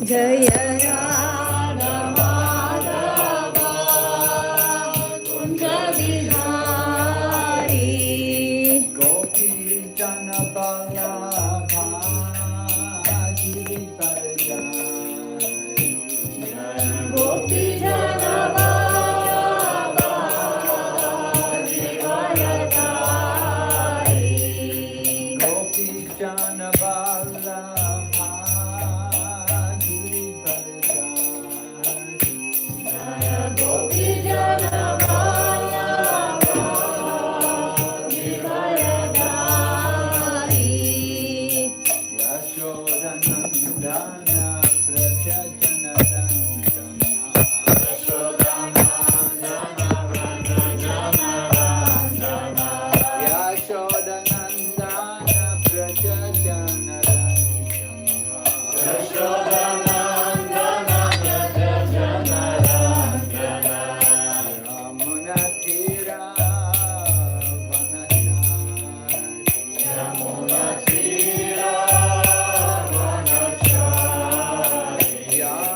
जय राधा माधव कुंज बिहारी गोपी जन बल्लभा गिरिवर जाई गोपी जन बल्लभा गिरिवर जाई गोपी जन बल्लभा Yeah.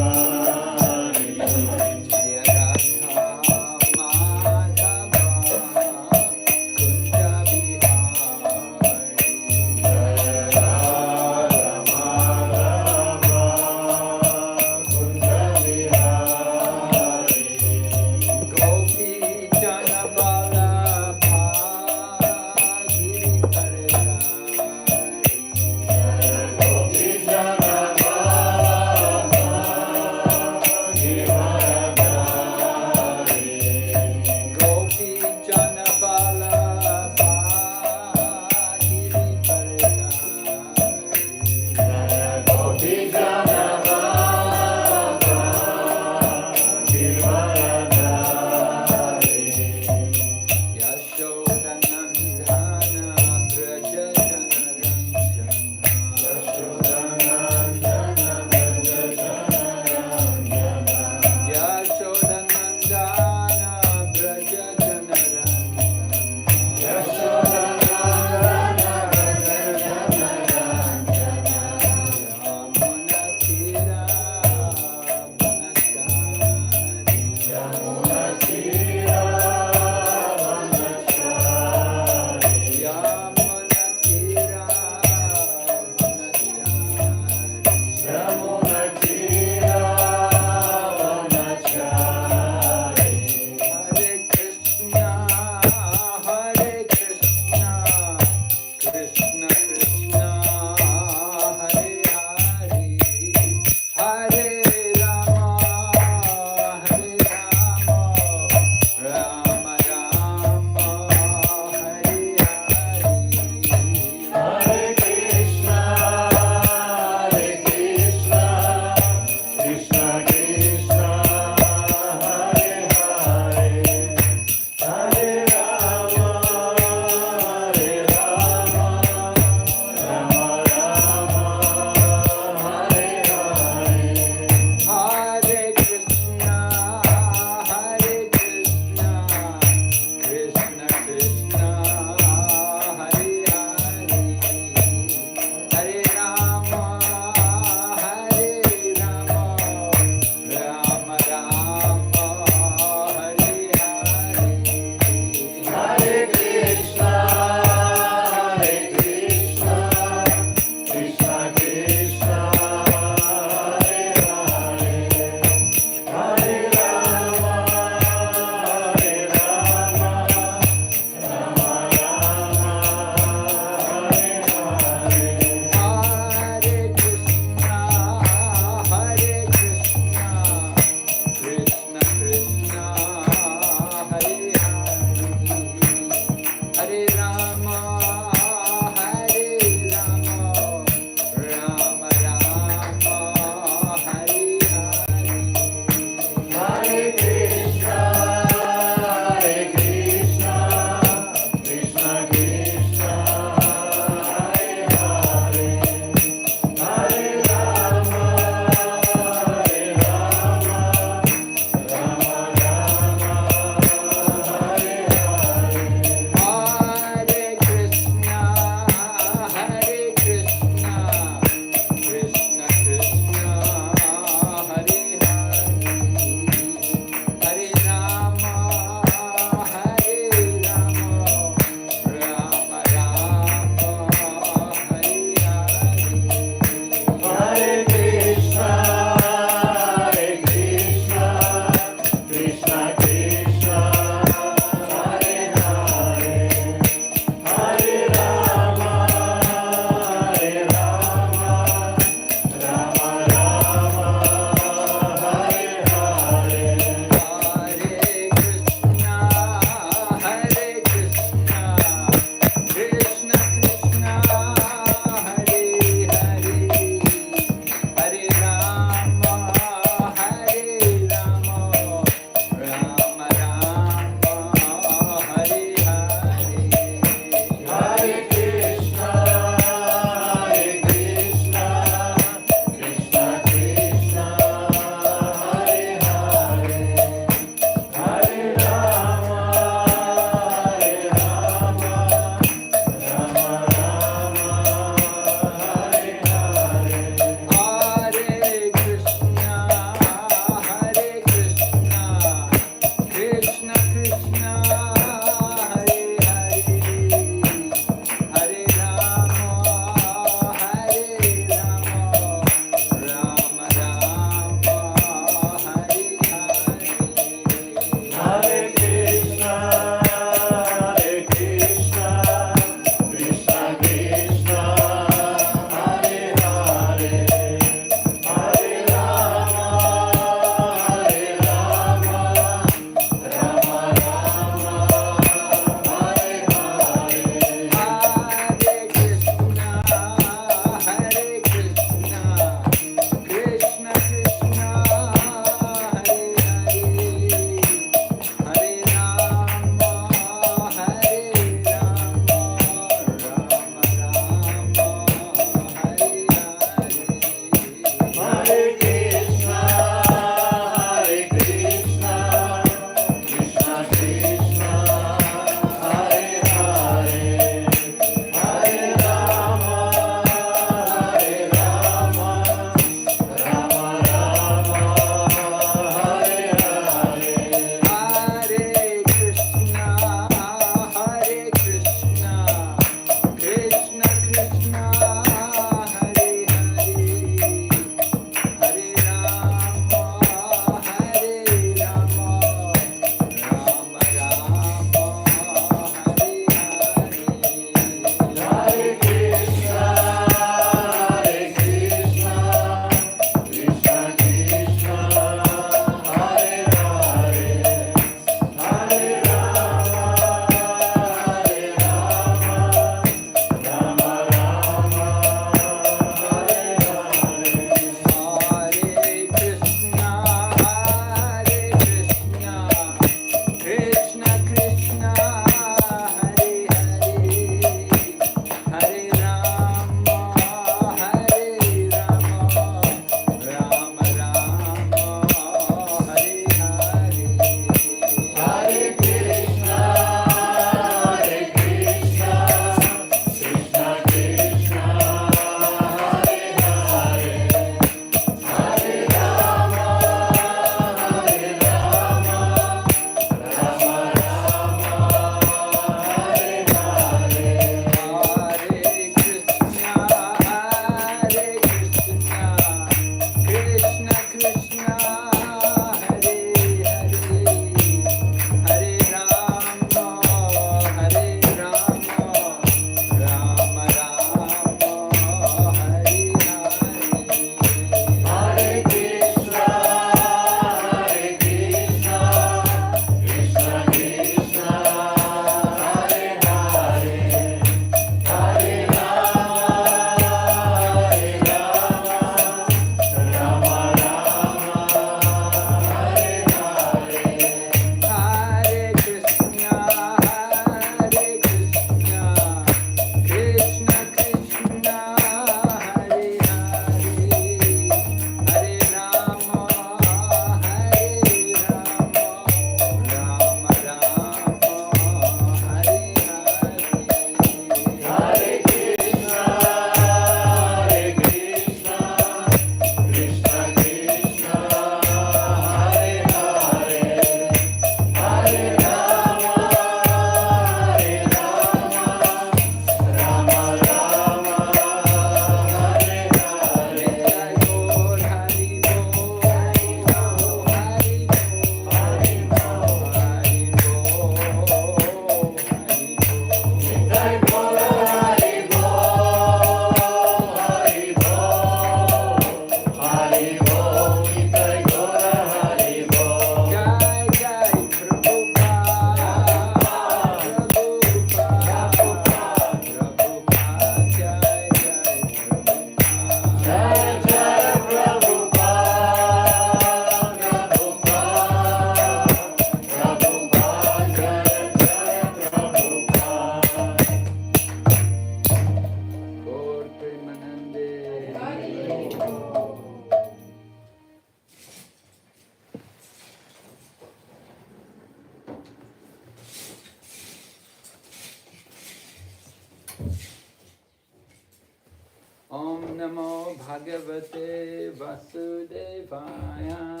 Om Namo Bhagavate Vasudevaya.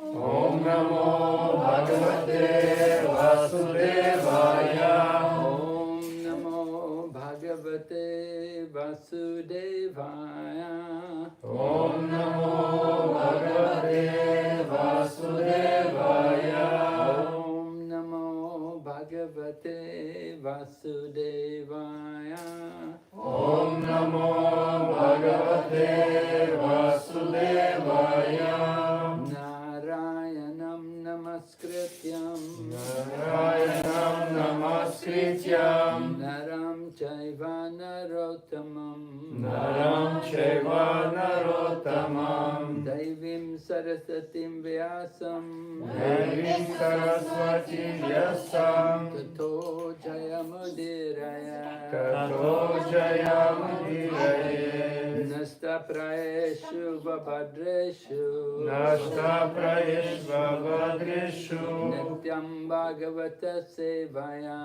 Om Namo Bhagavate Vasudevaya. Om Namo Bhagavate Vasudevaya. Om Namo Bhagavate Vasudevaya. Om Namo Bhagavate Vasudevaya. Om Namo Bhagavate Vasudevaya. Narayanam Namaskrityam Narayanam Namaskrityam Naram Chaiva Narottamam Naram Chaiva Narottamam Daivim Sarasatim Vyasam Devim Saraswati Vyasam Tato Jayamudiraya Tato Jayamudiraye Nasta Praeshu Vabhadreshu Nashta Prayeshva Vadreshu Nityam Bhagavata Sevaya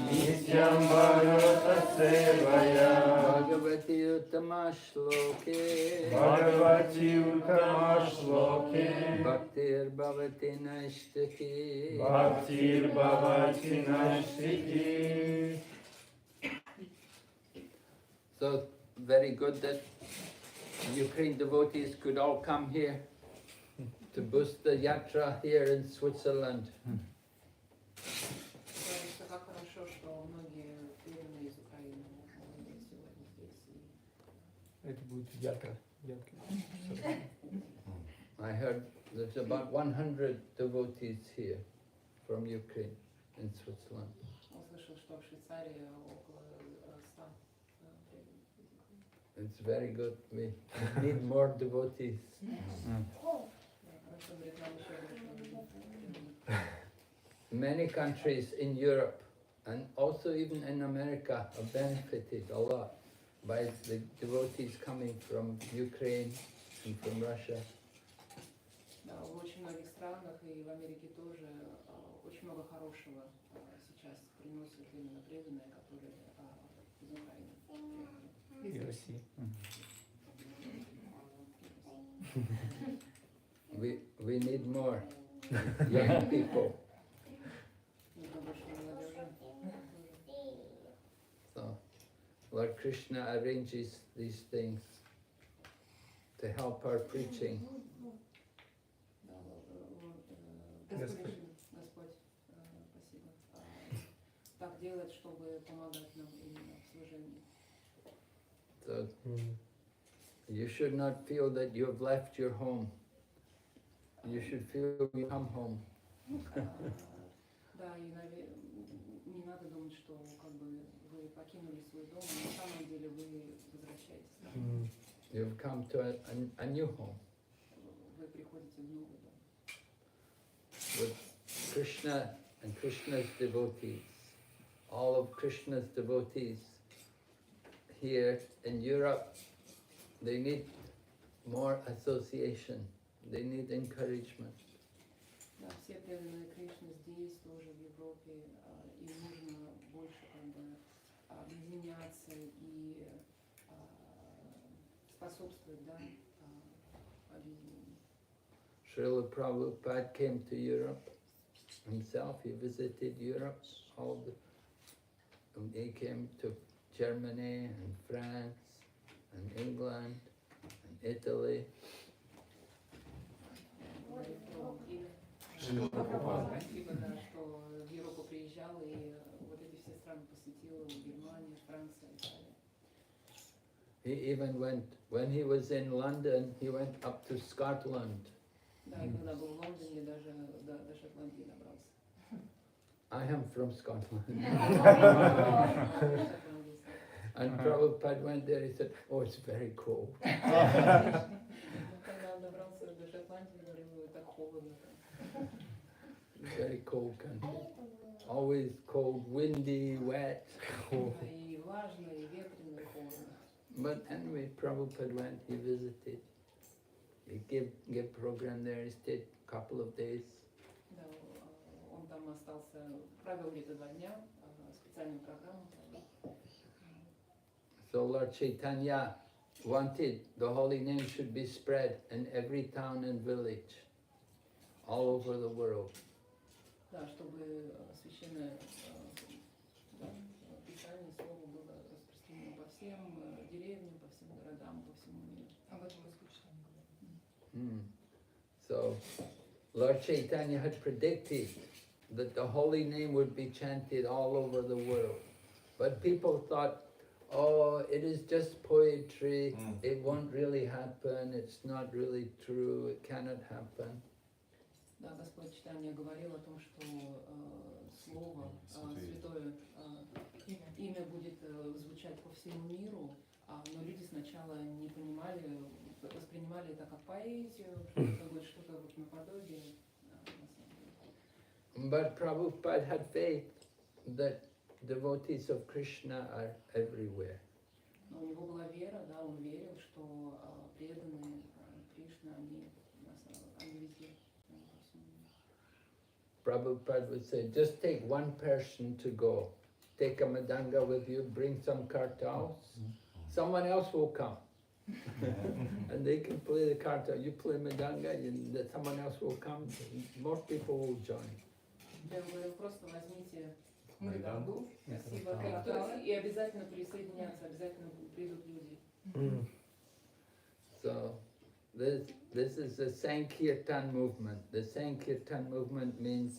Nityam Bhagavata Sevaya Bhagavati Uttama Shloke Bhagavati Uttama Shloke Bhaktir Bhavati Naishtaki Bhaktir Bhavati Nashtiki. So very good that Ukraine devotees could all come here to boost the yatra here in Switzerland. Как хорошо, что многие преданные из Украины могли сегодня здесь. Это будет ярко. I heard there's about 100 devotees here from Ukraine in Switzerland. Он слышал, что в Швейцарии около 100 преданных. It's very good. We need more devotees. Хорошо, говорит, нам еще больше преданных. Many countries in Europe and also even in America have benefited a lot by the devotees coming from Ukraine and from Russia. Да, в очень многих странах и в Америке тоже очень много хорошего сейчас приносят именно преданные, которые из Украины. И России. We need more young people. Нужно больше молодежи. So Lord Krishna arranges these things to help our preaching. Да, Господь, спасибо. Так делать, чтобы помогать нам именно в служении. So you should not feel that you have left your home. You should feel you come home. Да, и не надо думать, что как бы вы покинули свой дом, но на самом деле вы возвращаетесь. You've come to a new home. Вы приходите в новый дом. With Krishna and Krishna's devotees, all of Krishna's devotees here in Europe, they need more association, they need encouragement. Да, все преданные Кришне здесь, тоже в Европе, им нужно больше как бы объединяться и способствовать, да, объединению. Srila Prabhupada came to Europe himself, he visited Europe, he came to Germany and France and England and Italy. Спасибо, да, что в Европу приезжал и вот эти все страны посетил, Германия, Франция, Италия. He even went, when he was in London, he went up to Scotland. Да, и когда был в Лондоне, даже до Шотландии добрался. I am from Scotland. And Prabhupada went there, he said, oh, it's very cold. Когда он добрался до Шотландии, говорил, так холодно. Very cold country. Always cold, windy, wet. И влажно, и ветрено, и холодно. But anyway, Prabhupada went, he visited. He gave program there, he stayed a couple of days. Да, он там остался, провел где-то 2 дня, специальную программу. So Lord Chaitanya wanted the holy name should be spread in every town and village, all over the world. Да, чтобы священное да, писание, слово было распространено по всем деревням, по всем городам, по всему миру. Об этом Господь говорит. So Lord Chaitanya had predicted that the holy name would be chanted all over the world. But people thought, oh, it is just poetry, it won't really happen, it's not really true, it cannot happen. Да, Господь Читания говорил о том, что слово святое имя будет звучать по всему миру, но люди сначала не понимали, воспринимали это как поэзию, что это будет что-то вот наподобие. But Prabhupada had faith that devotees of Krishna are everywhere. Но у него была вера, да, он верил, что преданные Кришны, они везде. Prabhupada would say, just take one person to go. Take a madanga with you, bring some kartals, someone else will come. And they can play the kartal. You play madanga, someone else will come, more people will join. Я говорю, просто возьмите Мариданду. спасибо, картал, и обязательно присоединятся, обязательно придут люди. So, this is the Sankirtan movement. The Sankirtan movement means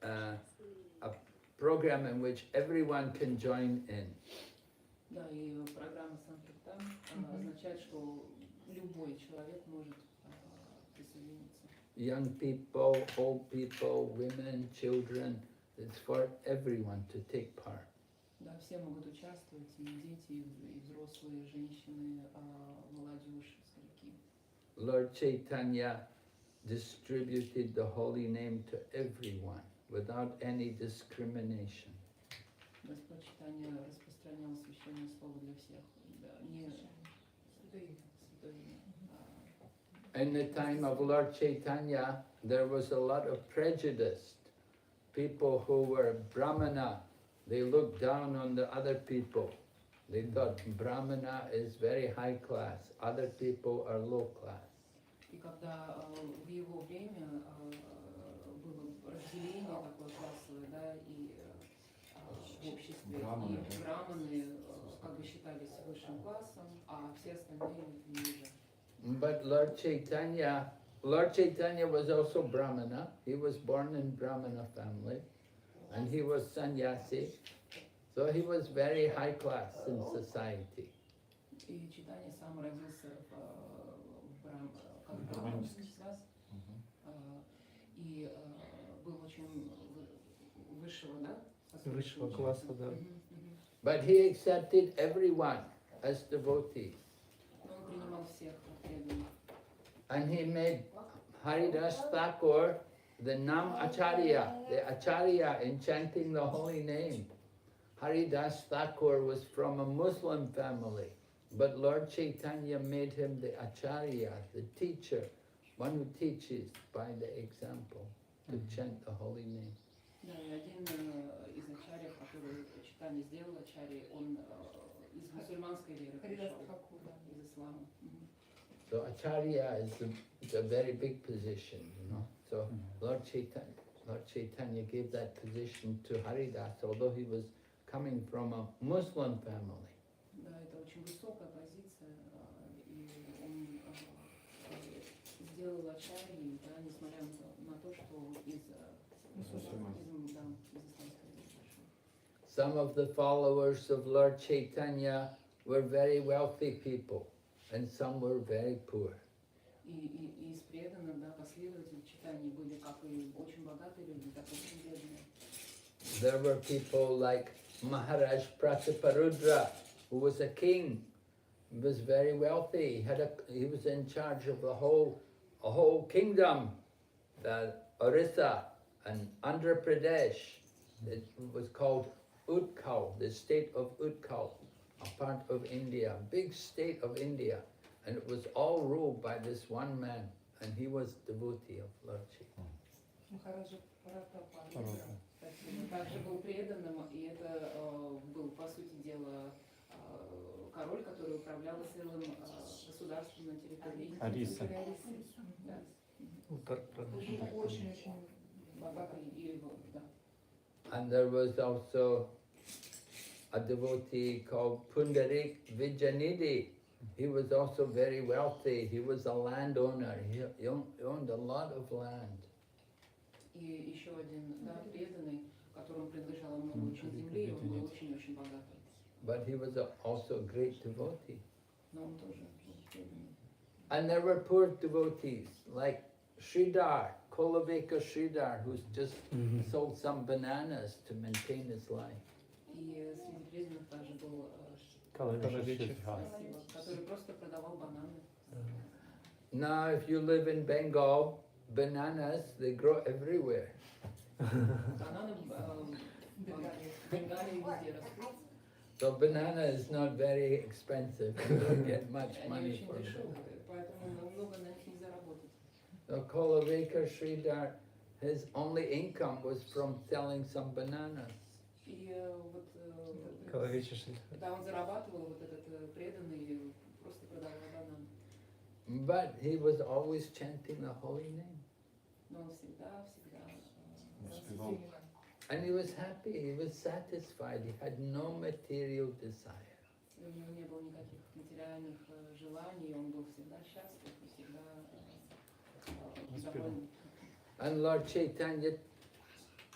a program in which everyone can join in. Да, и программа Санкиртан означает, что любой человек может присоединиться. Young people, old people, women, children, it's for everyone to take part. Да, все могут участвовать, и дети, и взрослые, женщины, молодежь, старики. Lord Chaitanya distributed the holy name to everyone without any discrimination. Господь Читания распространял священное слово для всех, да, не святое имя. In the time of Lord Chaitanya, there was a lot of prejudice. People who were Brahmana, they looked down on the other people. They thought Brahmana is very high class, other people are low class. И когда в его время было разделение такое классовое, да, и в обществе, и браманы как бы считались высшим классом, а все остальные ниже. But Lord Chaitanya was also Brahmana. He was born in Brahmana family, and he was sannyasi. So he was very high class in society. И Читания сам родился как браманский класс, и был очень высшего, да? Высшего класса, да. But he accepted everyone as devotees. Но он принимал всех преданных. And he made Haridas Thakur the Nam Acharya, the Acharya in chanting the holy name. Haridas Thakur was from a Muslim family, but Lord Chaitanya made him the Acharya, the teacher, one who teaches by the example to chant the holy name. Да, и один из ачарьев, который Читания сделал, ачарьей, он из мусульманской веры пришел, из ислама. So Acharya is a very big position, you know. So Lord Chaitanya gave that position to Haridas, although he was coming from a Muslim family. Да, это очень высокая позиция, и он сделал ачарьей, да, несмотря на то, что из исламской веры пришел. Some of the followers of Lord Chaitanya were very wealthy people, and some were very poor. И из преданных, да, последователей Читания были как и очень богатые люди, так и очень бедные. There were people like Maharaj Prataparudra, who was a king. He was very wealthy. He was in charge of a whole kingdom, Orissa and Andhra Pradesh. It was called Utkal, the state of Utkal, a part of India, big state of India. And it was all ruled by this one man, and he was devotee of Lord Chaitanya. Махараджа Пратапарудра. Также был преданным, и это был, по сути дела, король, который управлял целым государством на территории Ариса. Да. Очень-очень Богатый и да. And there was also a devotee called Pundarik Vijayanidhi. He was also very wealthy. He was a landowner. He owned a lot of land. И еще один, да, преданный, которому принадлежало много очень земли, и он был очень-очень богатый. But he was also a great devotee. Но он тоже был преданный. And there were poor devotees like Sridhar, Kolaveka Sridhar, who's just sold some bananas to maintain his life. И среди преданных также был Коловечек. спасибо, который просто продавал бананы. Now, if you live in Bengal, bananas, they grow everywhere. Бананы в Бенгалии везде растут. So banana is not very expensive. You don't get much Они money очень for them. дешевые, поэтому много на них не заработать. So Kolaveka Sridhar, his only income was from selling some bananas. И вот Коловечек. когда он зарабатывал, вот этот преданный просто продавал бананы. But he was always chanting the holy name. Но он всегда And he was happy, he was satisfied, he had no material desire. у него не было никаких материальных желаний, он был всегда счастлив и всегда доволен. And Lord Chaitanya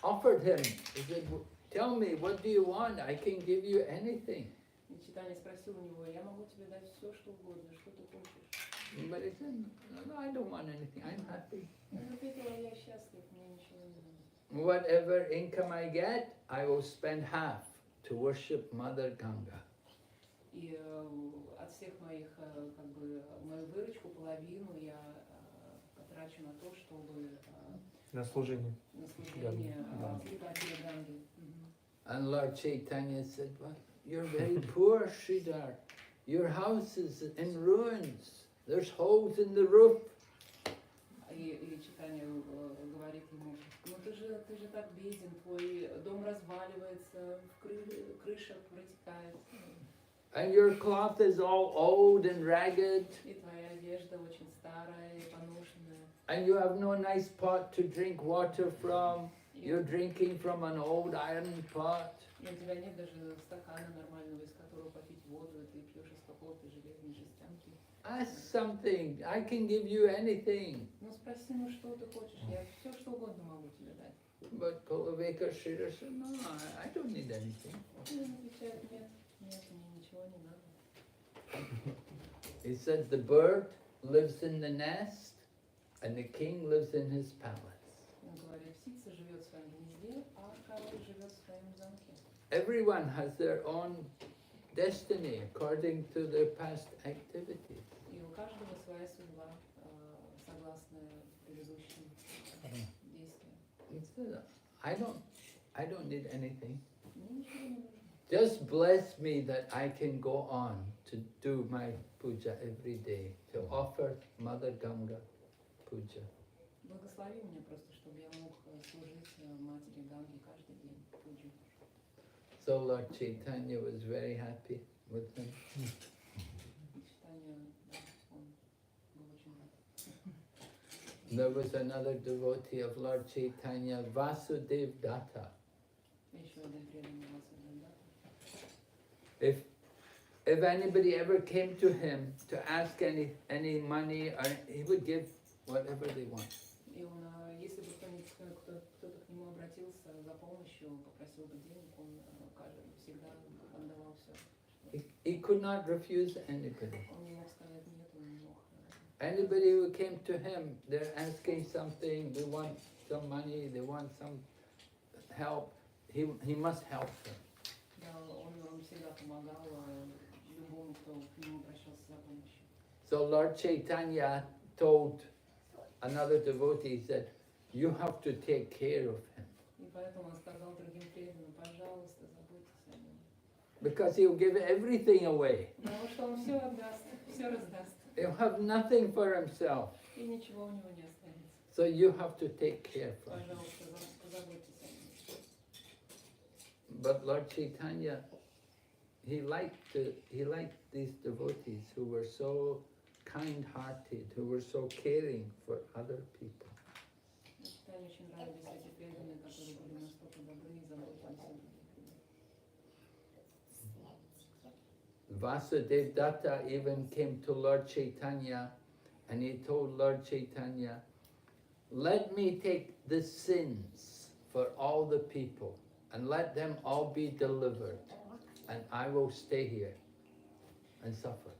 offered him, he said, tell me, what do you want? I can give you anything. И Чайтанья спросил у него: я могу тебе дать все, что угодно, что ты хочешь. But he said, no, I don't want anything, I'm happy. Он ответил: я счастлив, мне ничего не надо. Whatever income I get, I will spend half to worship Mother Ganga. И от всех моих, как бы, мою выручку, половину я потрачу на то, чтобы На служение. на служение Да. Матери Ганги. And Lord Chaitanya said, well, you're very poor, Sridhar. Your house is in ruins. There's holes in the roof. И Чайтанья говорит ему: ну ты же так беден, твой дом разваливается, крыша протекает, And your cloth is all old and ragged. и твоя одежда очень старая и поношенная. And you have no nice pot to drink water from. You're drinking from an old iron pot. И у тебя нет даже стакана нормального, из которого попить воду, и ты пьешь из какого-то железной жестянки. Ask something. I can give you anything. Ну спроси, ну что ты хочешь, я все что угодно могу тебе дать. But Kolaveka Sridhar said, no, I don't need anything. И он отвечает: нет, мне ничего не надо. He said the bird lives in the nest and the king lives in his palace. Он говорит: птица живет в своем гнезде, а король живет в своем замке. Everyone has their own destiny according to their past activities. И у каждого своя судьба, согласно предыдущим действиям. He said, I don't need anything. Мне ничего не нужно. Just bless me that I can go on to do my puja every day, to offer Mother Ganga puja. Благослови меня просто, чтобы я мог служить Матери Ганги каждый день пуджу. So Lord Chaitanya was very happy with him. Читание, да, он был очень рад. There was another devotee of Lord Chaitanya, Vasudev Datta. Еще один преданный Васудева. If anybody ever came to him to ask any money, or he would give whatever they want. И он, если бы кто-то к нему обратился за помощью, попросил бы денег, он всегда отдавал все. He could not refuse anybody. Он не мог сказать нет, он не мог. Anybody who came to him, they're asking something, they want some money, they want some help, he must help them. Да, он всегда помогал любому, кто к нему обращался за помощью. So Lord Chaitanya told another devotee, he said, you have to take care of him. И поэтому он сказал другим преданным: пожалуйста, заботьтесь о нем. Because he'll give everything away. Потому что он все отдаст, все раздаст. He'll have nothing for himself. И ничего у него не останется. So you have to take care of him. Пожалуйста, позаботьтесь о нем. But Lord Chaitanya he liked these devotees who were so kind-hearted, who were so caring for other people. Читанию очень нравились эти преданные, которые были настолько добры и заботились о других людях. Vasudev Datta even came to Lord Chaitanya and he told Lord Chaitanya, let me take the sins for all the people and let them all be delivered and I will stay here and suffer.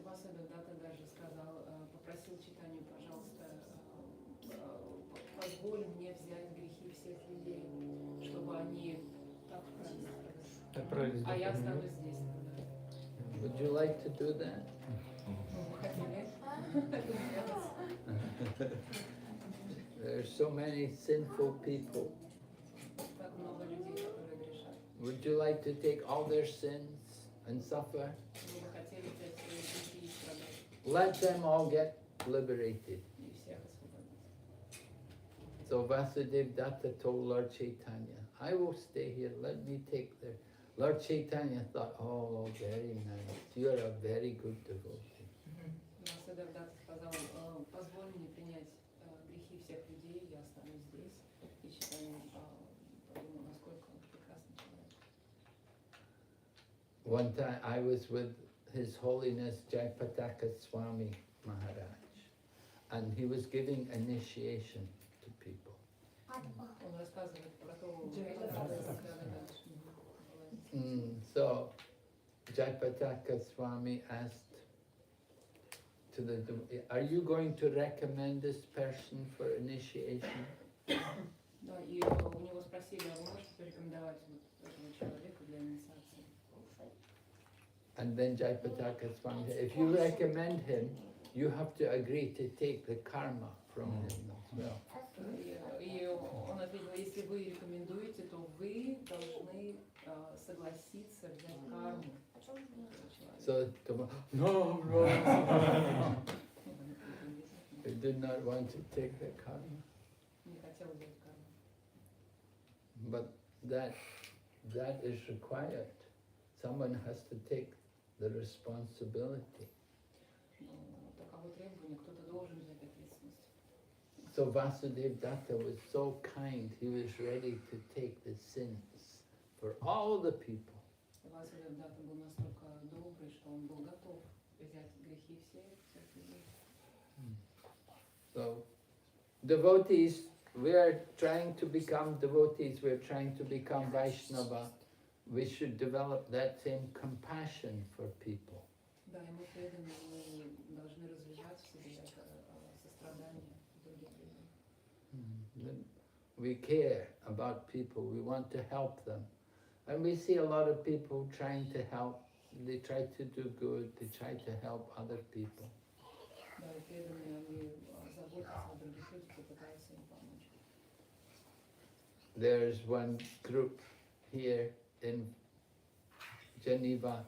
Васудев Датта даже сказал, попросил Чайтанью, пожалуйста, позволь мне взять грехи всех людей, чтобы они так Отправились. а я останусь здесь. Would you like to do that? Вы хотели это сделать? There are so many sinful people. Так много людей, которые грешат. Would you like to take all their sins and suffer? Вы бы хотели взять свои грехи и страдать, Let them all get liberated. и всех освободить. So Vasudev Datta told Lord Chaitanya, I will stay here, let me take their... Lord Chaitanya thought, oh, very nice, you're a very good devotee. Васудев Датта сказал, позволь мне принять грехи всех людей, я останусь здесь. И Чайтанья подумал, насколько он прекрасный человек. One time I was with His Holiness Jayapataka Swami Maharaj, and he was giving initiation to people. Он рассказывает про то, So Jayapataka Swami asked to the, are you going to recommend this person for initiation? да, и у него спросили, а вы можете порекомендовать вот этого человека для инициации? And then Jayapataka Swami said, if you recommend him, you have to agree to take the karma from him as well. И он ответил, если вы рекомендуете, то вы должны согласиться взять карму этого человека. So no. He did not want to take the karma. Не хотел взять карму. But that is required. Someone has to take the responsibility. Таково требование, кто-то должен взять ответственность. So Vasudev Datta was so kind, he was ready to take the sins for all the people. Васудев Датта был настолько добрый, что он был готов взять грехи всех людей. So devotees, we are trying to become devotees, we are trying to become Vaishnava. We should develop that same compassion for people. Да, и мы преданные, мы должны развивать в себе это сострадание другим людям. We care about people, we want to help them. And we see a lot of people trying to help, they try to do good, they try to help other people. Да, и преданные, они заботятся о других людях и пытаются им помочь. There's one group here in Geneva,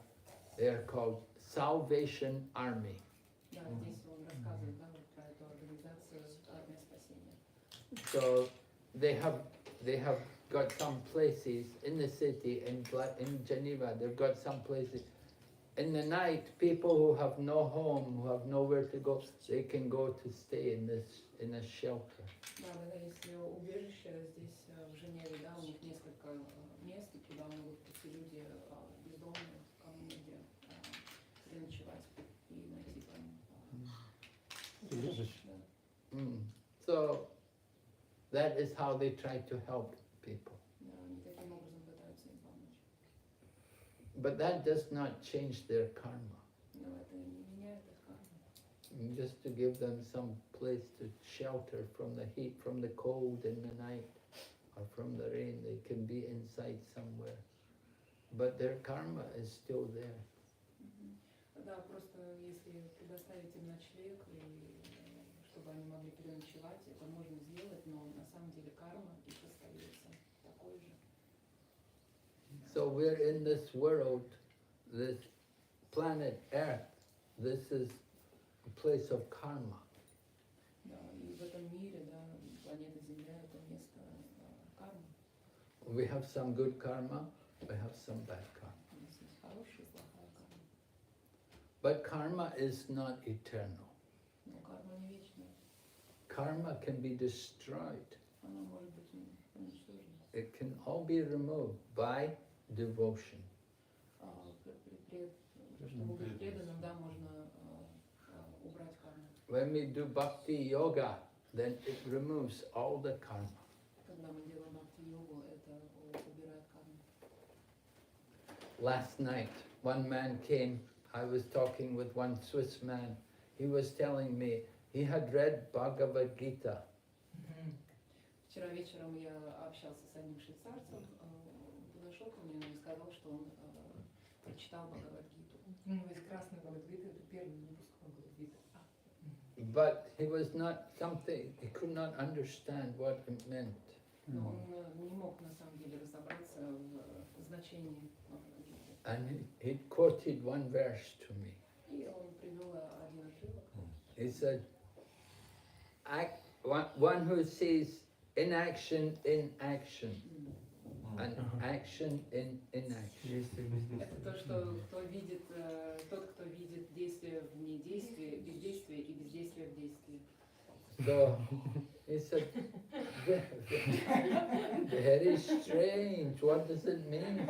they are called Salvation Army. Да, здесь он рассказывает, да, вот про эту организацию «Армия спасения». So they have got some places in the city, in Geneva, they've got some places. In the night, people who have no home, who have nowhere to go, they can go to stay in a shelter. Да, да, есть убежище здесь в Женеве, да, у них несколько мест, куда могут прийти люди бездомные, кому негде переночевать и найти там убежище. So that is how they try to help people. Да, они таким образом пытаются им помочь. But that does not change their karma. Но это не меняет их карму. Just to give them some place to shelter from the heat, from the cold in the night, or from the rain. They can be inside somewhere. But their karma is still there. Да, просто если предоставить им ночлег, и чтобы они могли переночевать, это можно сделать, но на самом деле карма их остается такой же. So we're in this world, this planet Earth. This is a place of karma. Да, и в этом мире, да, планета Земля — это место кармы. We have some good karma, we have some bad karma. У нас есть хорошая хорошая и плохая карма. But karma is not eternal. Но карма не вечная. Karma can be destroyed. Она может быть уничтожена. It can all be removed by devotion. Чтобы быть преданным, да, можно убрать карму. When we do bhakti yoga, then it removes all the karma. Когда мы делаем бхакти-йогу, это убирает карму. Last night, one man came. I was talking with one Swiss man. He was telling me he had read Bhagavad Gita. Вчера вечером я общался с одним швейцарцем, подошел ко мне и сказал, что он прочитал Бхагавад-гиту. У него есть красный Бхагавад-гита, это первый выпуск Бхагавад-гиты. But he was not something, he could not understand what it meant. Но он не мог на самом деле разобраться в значении Бхагавад-гиты. And he quoted one verse to me. И он привел один отрывок. He said, one who sees inaction in action and action in inaction. Действие без Это действия. то, что тот, кто видит действие в недействии, бездействие и бездействие в действии. So he said, very strange, what does it mean?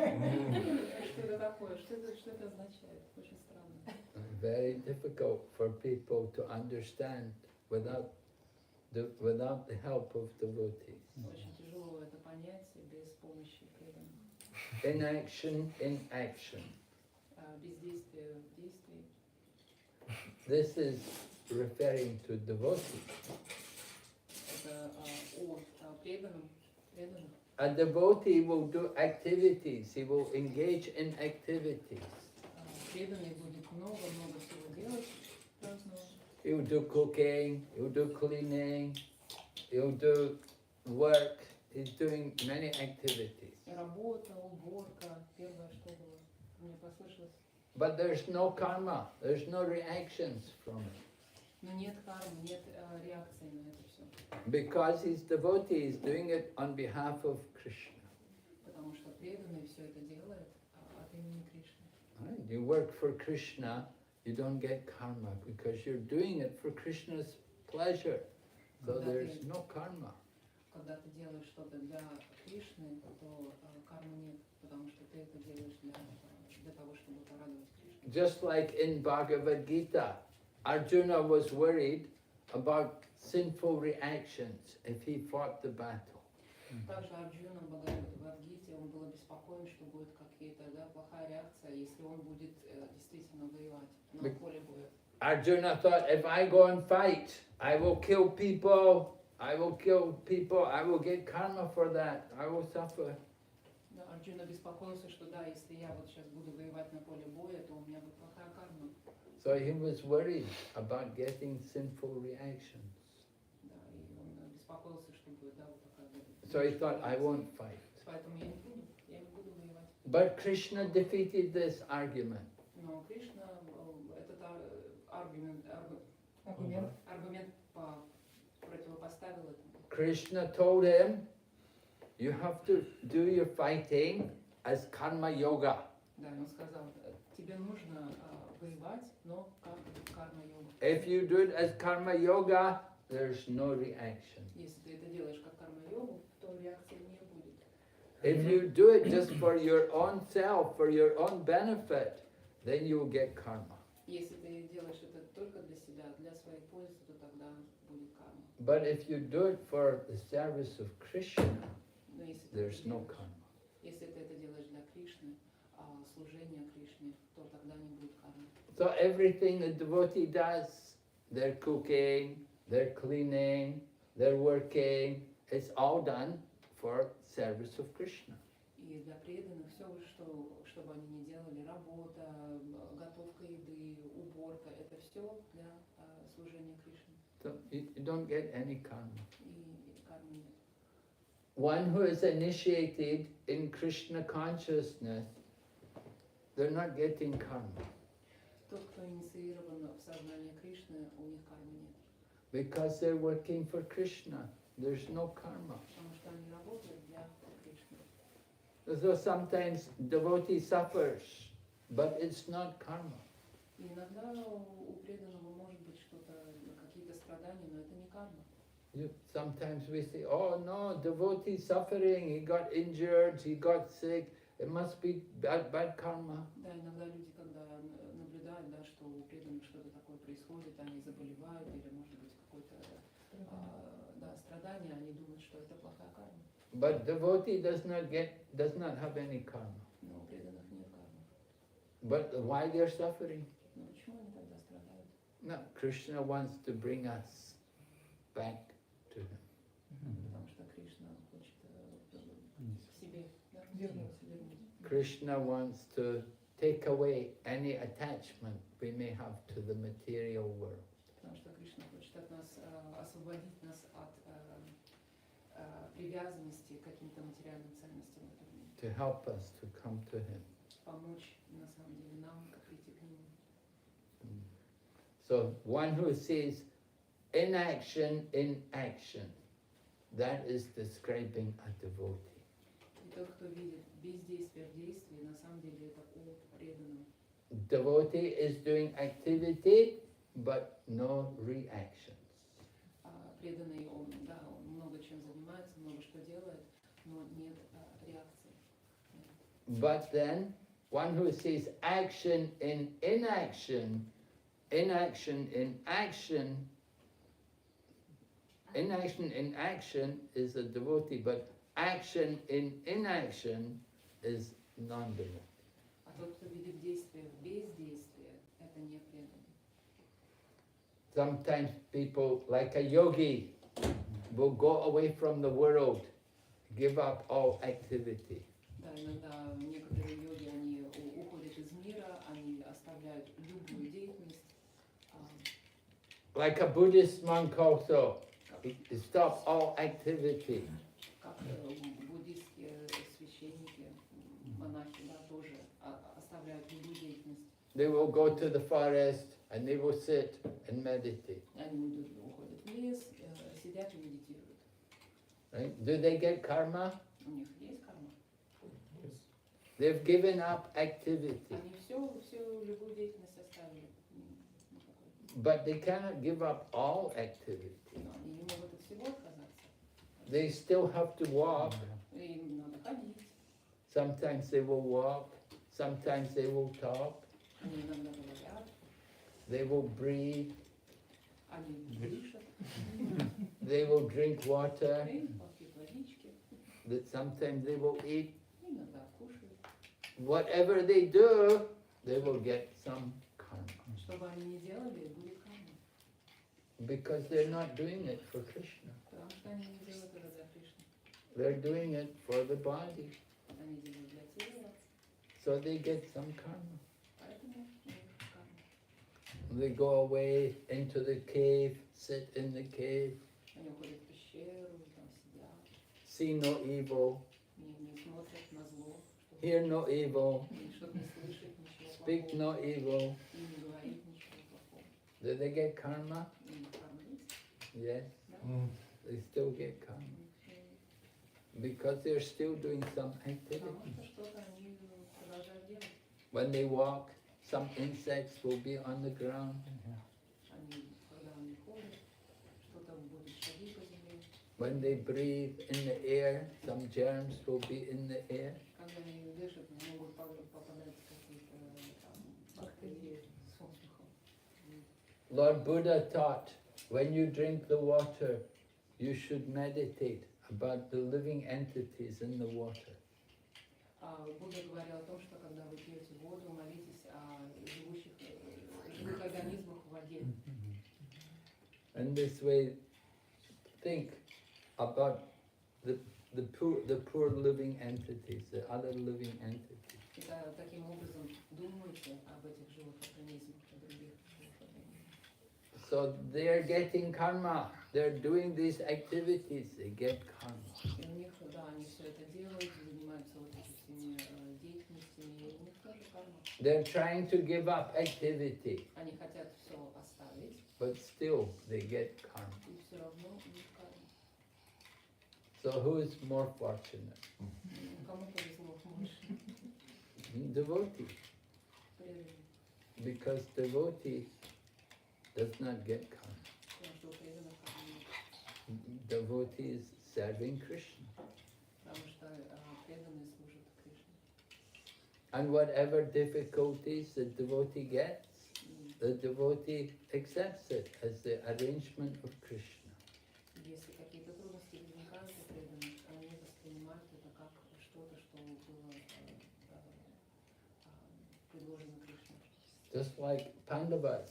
Что это такое? Что это означает? Очень странно. Very difficult for people to understand without the help of devotees. Очень тяжело это понять без помощи преданных. Inaction in action. Бездействие в действии. This is referring to devotees. Это о преданных. A devotee will do activities, he will engage in activities. Преданный будет много-много всего делать разного. He'll do cooking, he'll do cleaning, he'll do work, he's doing many activities. Работа, уборка, первое, что было. Мне послышалось. But there's no karma, there's no reactions from it. Но нет кармы, нет реакции на это все. Because he's devotee, he's doing it on behalf of Krishna. Потому что преданный все это делает от имени Кришны. Right? You work for Krishna, you don't get karma because you're doing it for Krishna's pleasure. So there's no karma. Когда ты делаешь что-то для Кришны, то кармы нет, потому что ты это делаешь для того, чтобы порадовать Кришну. Just like in Bhagavad Gita, Arjuna was worried about sinful reactions if he fought the battle. Также Арджуна в Бхагавад-гите, он был обеспокоен, что будет какая-то плохая реакция, если он будет действительно воевать на поле боя. Arjuna thought, if I go and fight, I will kill people, I will get karma for that, I will suffer. Да, Арджуна беспокоился, что да, если я вот сейчас буду воевать на поле боя, то у меня будет плохая карма. So he was worried about getting sinful reactions. Да, и он беспокоился, что будет, да, вот такая. So he thought, I won't fight. Поэтому я не буду воевать. But Krishna defeated this argument. Но Кришна этот аргумент противопоставил этому. Krishna told him, you have to do your fighting as karma yoga. Да, он сказал, тебе нужно воевать, но как карма-йога. If you do it as karma yoga, there's no reaction. Если ты это делаешь как карма-йогу, то реакции не будет. If you do it just for your own self, for your own benefit, then you will get karma. Если ты делаешь это только для себя, для своей пользы, то тогда будет карма. But if you do it for the service of Krishna, Но если there's no karma. Если ты это делаешь для Кришны, служение Кришне, то тогда не будет кармы. So everything a devotee does, they're cooking, they're cleaning, they're working, it's all done for service of Krishna. И для преданных все, что бы они ни делали, работа, готовка еды, уборка, это все для служения Кришне. So you don't get any karma. И кармы нет. One who is initiated in Krishna consciousness, they're not getting karma. Тот, кто инициирован в сознании Кришны, у них кармы нет. Because they're working for Krishna, there's no karma. Потому что они работают для Кришны. So sometimes devotee suffers but it's not karma. И иногда у преданного может быть что-то, какие-то страдания, но это не карма. Sometimes we say, oh no, devotee suffering, he got injured, he got sick, it must be bad karma. Да, иногда люди, когда наблюдают, да, что у преданных что-то такое происходит, они заболевают или, может быть, какое-то да, страдание, они думают, что это плохая карма. But devotee does not have any karma. Но у преданных нет кармы. But why they're suffering? Но почему они тогда страдают? No, Krishna wants to bring us back to him. Потому что Кришна хочет к себе вернуть. Krishna wants to take away any attachment we may have to the material world. Потому что Кришна хочет от нас освободить нас от привязанности к каким-то материальным ценностям в этом мире. To help us to come to him. Помочь, на самом деле, нам прийти к нему. So one who sees inaction in action, that is describing a devotee. И тот, кто видит бездействие в действии, на самом деле это о преданном. Devotee is doing activity, but no reactions. Преданный, он много чем занимается, много что делает, но нет реакции. But then, one who sees action in inaction, inaction in action, inaction in action is a devotee, but action in inaction is non-devotee. А тот, кто видит действие в бездействии, это не преданный. Sometimes people, like a yogi, will go away from the world, give up all activity. Да, иногда некоторые йоги, они уходят из мира, они оставляют любую деятельность. Like a Buddhist monk also, he stopped all activity. Как буддийские священники, монахи, да, тоже оставляют любую деятельность. They will go to the forest and they will sit and meditate. Они уходят в лес, сидят и медитируют. Right? Do they get karma? У них есть карма. They've given up activity. Они всю любую деятельность оставили. But they cannot give up all activity. Но они не могут от всего отказаться. They still have to walk. Им надо ходить. Sometimes they will walk, sometimes they will talk, Они иногда говорят, they will breathe, они дышат, they will drink water, попьют водички, that sometimes they will eat. иногда кушают. Whatever they do, they will get some karma. Что бы они ни делали, будет карма. Because they're not doing it for Krishna. Потому что они не делают это для Кришны. They're doing it for the body. Они делают для тела, So they get some karma. поэтому у них карма. They go away into the cave, sit in the cave, Они уходят в пещеру, там сидят, see no evil, не смотрят на зло, hear no evil, чтобы не слышать ничего speak плохого, no evil. и не говорить ничего плохого. Do they get karma? У них карма есть, Yes, да? they still get karma. У них всё есть. Because they're still doing some Потому activity. что что-то они продолжают делать. When they walk, some insects will be on the ground. Они, когда они ходят, что-то будет шаги по земле. When they breathe in the air, some germs will be in the air. Когда они дышат, могут попадать какие-то там бактерии с воздухом. Lord Buddha taught, when you drink the water, you should meditate about the living entities in the water. Будда говорил о том, что когда вы пьете воду, молитесь о живых организмах в воде. And this way, think about the poor living entities, the other living entities. И таким образом думайте об этих живых организмах, о других живых организмах. So they're getting karma. They're doing these activities. They get karma. И у них, да, они все это делают, занимаются вот этими всеми деятельностями, и у них тоже карма. They're trying to give up activity, Они хотят все оставить, but still they get karma. и все равно у них карма. So who is more fortunate? Кому повезло больше? Devotee. because devotee does not get karma. Потому что у преданных кармы нет. Devotee is serving Krishna. Потому что преданные служат Кришне. And whatever difficulties the devotee gets, И the devotee accepts it as the arrangement of Krishna. если какие-то трудности возникают у преданных, они воспринимают это как что-то, что было предложено Кришне. Just like Pandavas,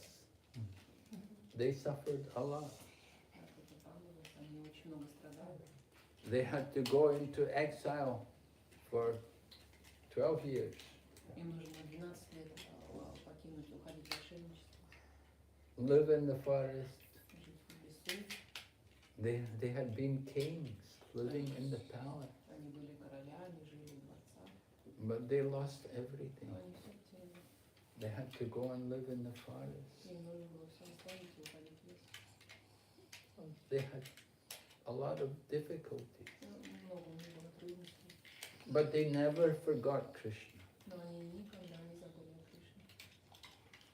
they suffered a lot. Как это Пандавы, они очень много страдали. They had to go into exile for 12 years. Им нужно 12 лет покинуть, уходить в отшельничество, Live in the forest. жить в лесу. They had been kings living in the palace, Они были королями, жили в дворцах, but they lost everything. но они все потеряли. They had to go and live in the forest. Им нужно было все оставить и уходить в лес. They had a lot of difficulties, Много у них было трудностей, but they never forgot Krishna. но они никогда не забыли о Кришне.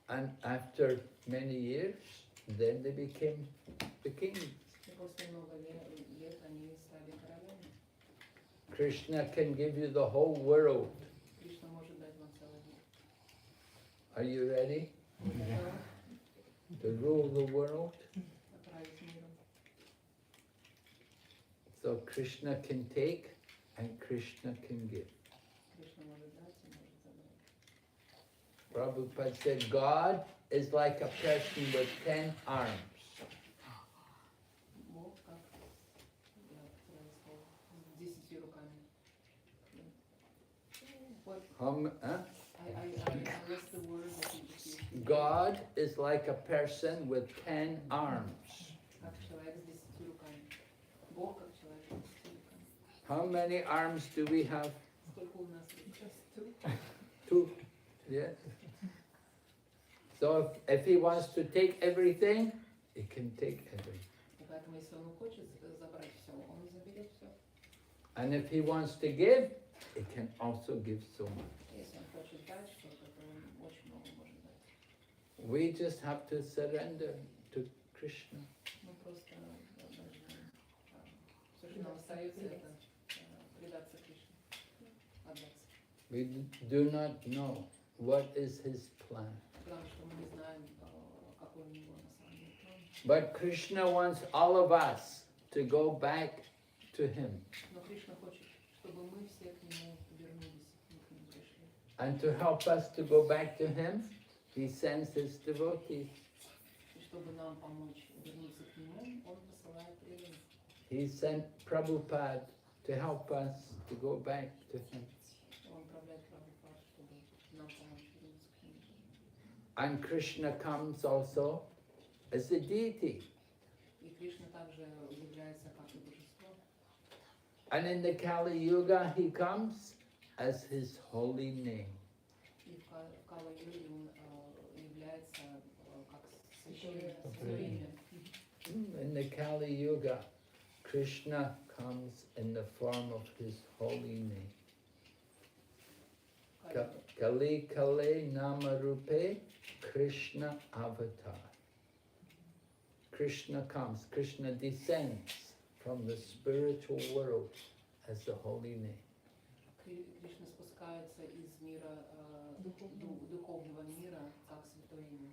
And after many years, then they became the kings. И после много лет они стали королями. Krishna can give you the whole world. Кришна может дать вам целый мир. Are you ready Готовы to rule the world? править миром. So Krishna can take and Krishna can give. Кришна может дать и может забрать. Prabhupada said, God is like a person with 10 arms. Бог как, я потеряла слово, с 10 руками. What? I lost the word that you just used. God is like a person with 10 arms. Как человек с 10 руками. Бог как человек с 10 руками. How many arms do we have? Сколько у нас сейчас? 2. Yes. So if he wants to take everything, he can take everything. И поэтому, если он хочет забрать все, он заберет все. And if he wants to give, he can also give so much. Если он хочет дать что-то, то он очень много может дать. We just have to surrender to Krishna. Мы просто должны, все, что нам остается, это предаться Кришне, отдаться. We do not know what is his plan. Потому что мы не знаем, какой у него на самом деле план. But Krishna wants all of us to go back to him Но Кришна хочет, чтобы мы все к нему вернулись, мы к нему пришли. and to help us to go back to him, he sends his devotees. И чтобы нам помочь вернуться к нему, он посылает преданных. He sent Prabhupada to help us to go back to him. Он управляет Прабхупад, чтобы нам помочь вернуться к нему. And Krishna comes also as a deity. И Кришна также является как и божество. And in the Kali Yuga, he comes as his holy name. И в Кала-юге он является как священное свое имя. In the Kali Yuga, Krishna comes in the form of his holy name. Kali Kale Namarupe Krishna Avatar. Krishna comes, Krishna descends from the spiritual world as the holy name. Кришна спускается из мира, духовного мира, как святое имя.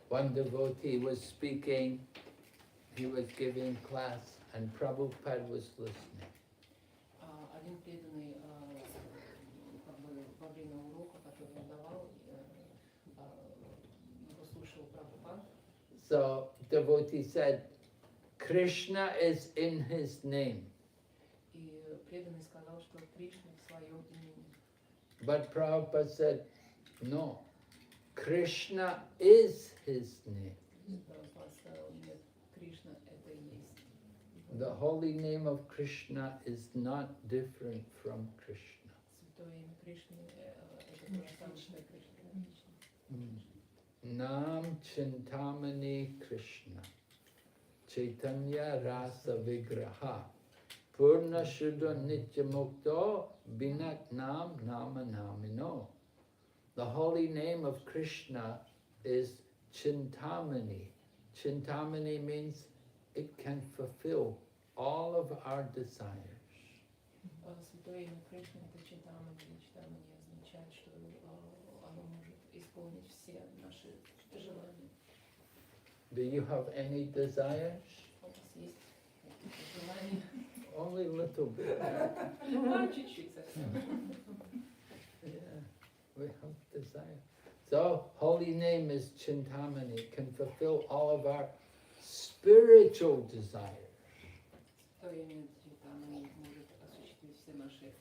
One devotee was speaking, he was giving class, and Prabhupada was listening. Один преданный как бы во время урока, который он давал, его слушал Прабхупад. So devotee said, Krishna is in his name. И преданный сказал, что Кришна в своем имени. But Prabhupada said, no, Krishna is his name. Прабхупад сказал, нет, Кришна это и есть. The holy name of Krishna is not different from Krishna. Святое имя Кришны это то же самое, что и Кришна. Nam Chintamani Krishna Chaitanya Rasa Vigraha Purna Shuddha Nitya Mukto Binat Nam Nama Namino. The holy name of Krishna is Chintamani. Chintamani means it can fulfill all of our desires. Святое имя Кришны это Читамани. Читамани означает, что оно может исполнить все наши желания. Do you have any desires? У вас есть какие-то желания? Only a little bit. Чуть-чуть совсем. Yeah, we have desire. So, holy name is Chintamani. It can fulfill all of our spiritual desires. Святое имя Читамани может осуществить все наши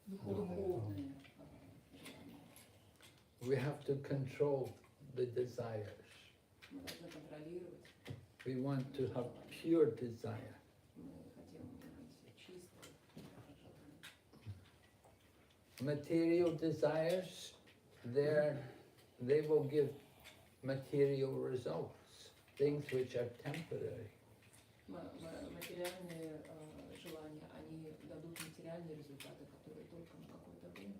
духовные желания. We have to control the desires. Мы должны контролировать. We want to have pure desire. Мы хотим иметь чистое желание. Material desires, they will give material results, things which are temporary. Материальные желания, они дадут материальные результаты, которые только на какое-то время.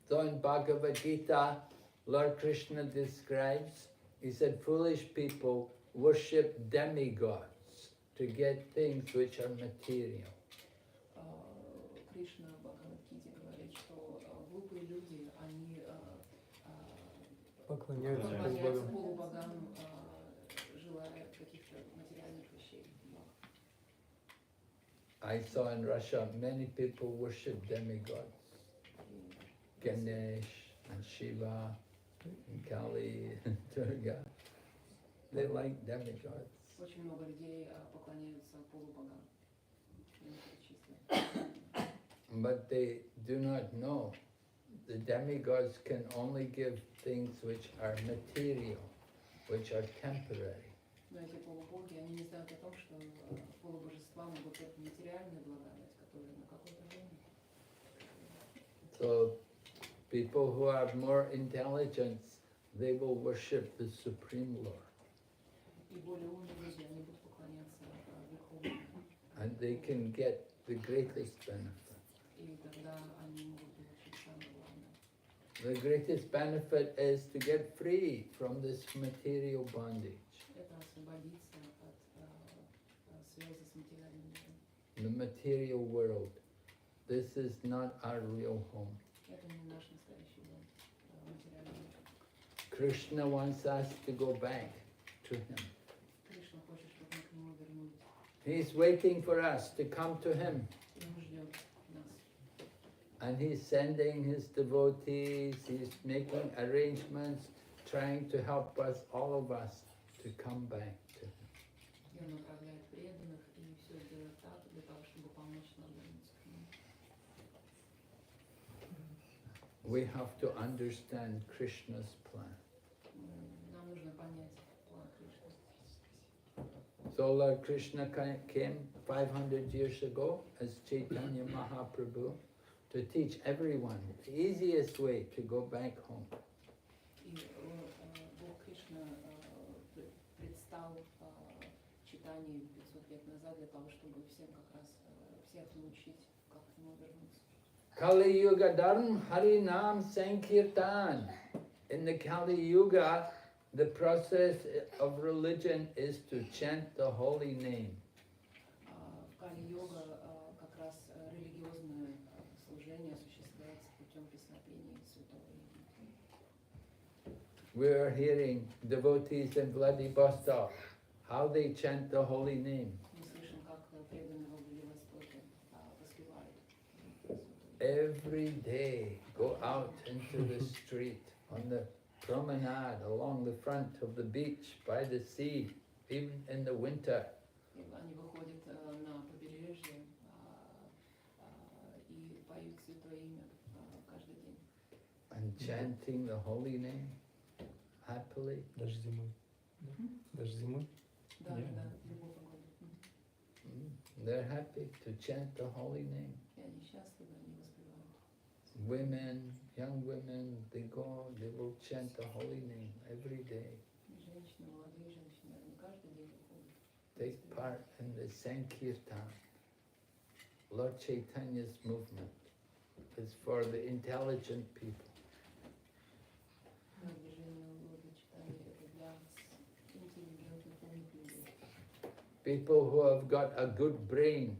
So in Bhagavad Gita, Lord Krishna describes, he said, foolish people worship demigods to get things which are material. Кришна в Бхагавад-гите говорит, что глупые люди, они Поклоняются поклоняются полубогам. полубогам, желая каких-то материальных вещей. I saw in Russia many people worship demigods, Ganesh and Shiva and Kali and Durga. They like demigods. Очень много людей поклоняются полубогам. Они перечислены. But they do not know the demigods can only give things which are material, which are temporary. Но эти полубоги, они не знают о том, что полубожества могут только материальные блага дать, которые на какое-то время. So people who have more intelligence, they will worship the Supreme Lord. И более умные люди, они будут поклоняться Верховному. And they can get the greatest benefit. И тогда они могут получить самое главное. The greatest benefit is to get free from this material bondage. Это освободиться от связи с материальным миром. The material world. This is not our real home. Это не наш настоящий дом, материальный мир. Krishna wants us to go back to him. Кришна хочет, чтобы мы к нему вернулись. He's waiting for us to come to him. И он ждет нас. And he's sending his devotees, he's making arrangements, trying to help us, all of us, to come back to him. И он направляет преданных, и все делает так, для того, чтобы помочь нам вернуться к нему. We have to understand Krishna's plan. Нам нужно понять план Кришны. So Lord Krishna came 500 years ago as Chaitanya Mahaprabhu to teach everyone the easiest way to go back home. И Бог Кришна предстал читании 500 лет назад для того, чтобы всем как раз всех научить, как к нему вернуться. Kali Yuga Dharm Hari Nam Sankirtan. In the Kali Yuga, the process of religion is to chant the holy name. В Кали-йога как раз религиозное служение осуществляется путем песнопения святого имени. We are hearing devotees in Vladivostok, how they chant the holy name. Мы слышим, как преданные во Владивостоке воспевают. Every day go out into the street, on the promenade, along the front of the beach, by the sea, even in the winter. Они выходят на побережье и поют святое имя каждый день. And chanting the holy name happily. Даже зимой. Даже зимой. Да, да, в любой погоде. They're happy to chant the holy name. И они счастливы, они воспевают. Women, young women, they go, they will chant the holy name every day. Женщины, молодые женщины, они каждый день выходят. Take part in the Sankirtan. Lord Chaitanya's movement is for the intelligent people. People who have got a good brain,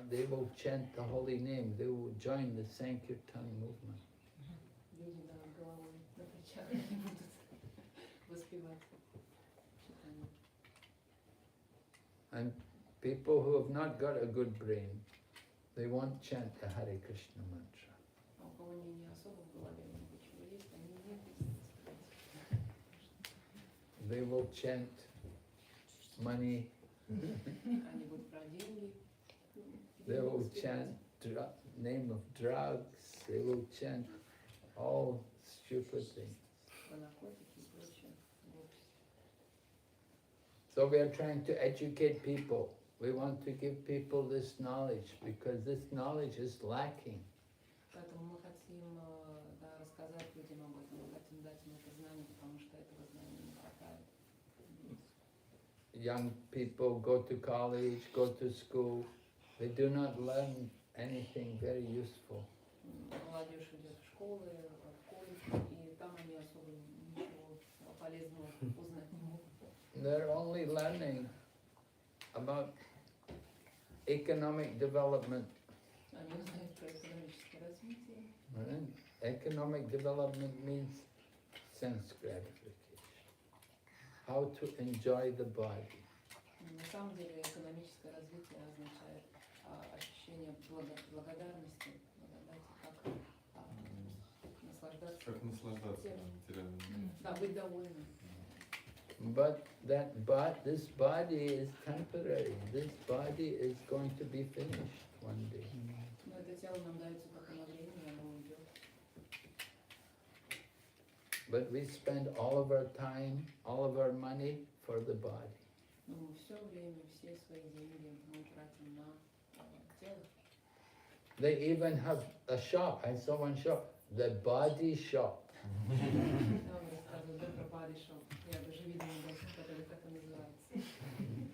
they will chant the holy name. They will join the Sankirtan movement. Люди на головой, на плечах не будут воспевать читание. And people who have not got a good brain, they won't chant the Hare Krishna mantra. А у кого не особо в голове много чего есть, они не будут They will chant money. они будут про деньги. They will chant name of drugs. They will chant all stupid things. Про наркотики и прочее. Глупости. So we are trying to educate people. We want to give people this knowledge because this knowledge is lacking. Поэтому мы хотим да, рассказать людям об этом, мы хотим дать им это знание, потому что этого знания не хватает. Young people go to college, go to school. They do not learn anything very useful. Молодежь идет в школы, в колледж, и там они особо ничего полезного узнать не могут. They're only learning about economic development. Они узнают про экономическое развитие. Right? Economic development means sense gratification. How to enjoy the body. На самом деле экономическое развитие означает ощущение благодарности, наслаждаться. Как наслаждаться материальным. Да, быть довольным. But this body is temporary. This body is going to be finished one day. Но это тело нам дается только на время, и оно уйдет. But we spend all of our time, all of our money for the body. Но мы все время, все свои деньги мы тратим на тело. They even have a shop. I saw one shop, the body shop. Да, вы рассказывали, да, про body shop. Я даже видела магазин, который так и называется.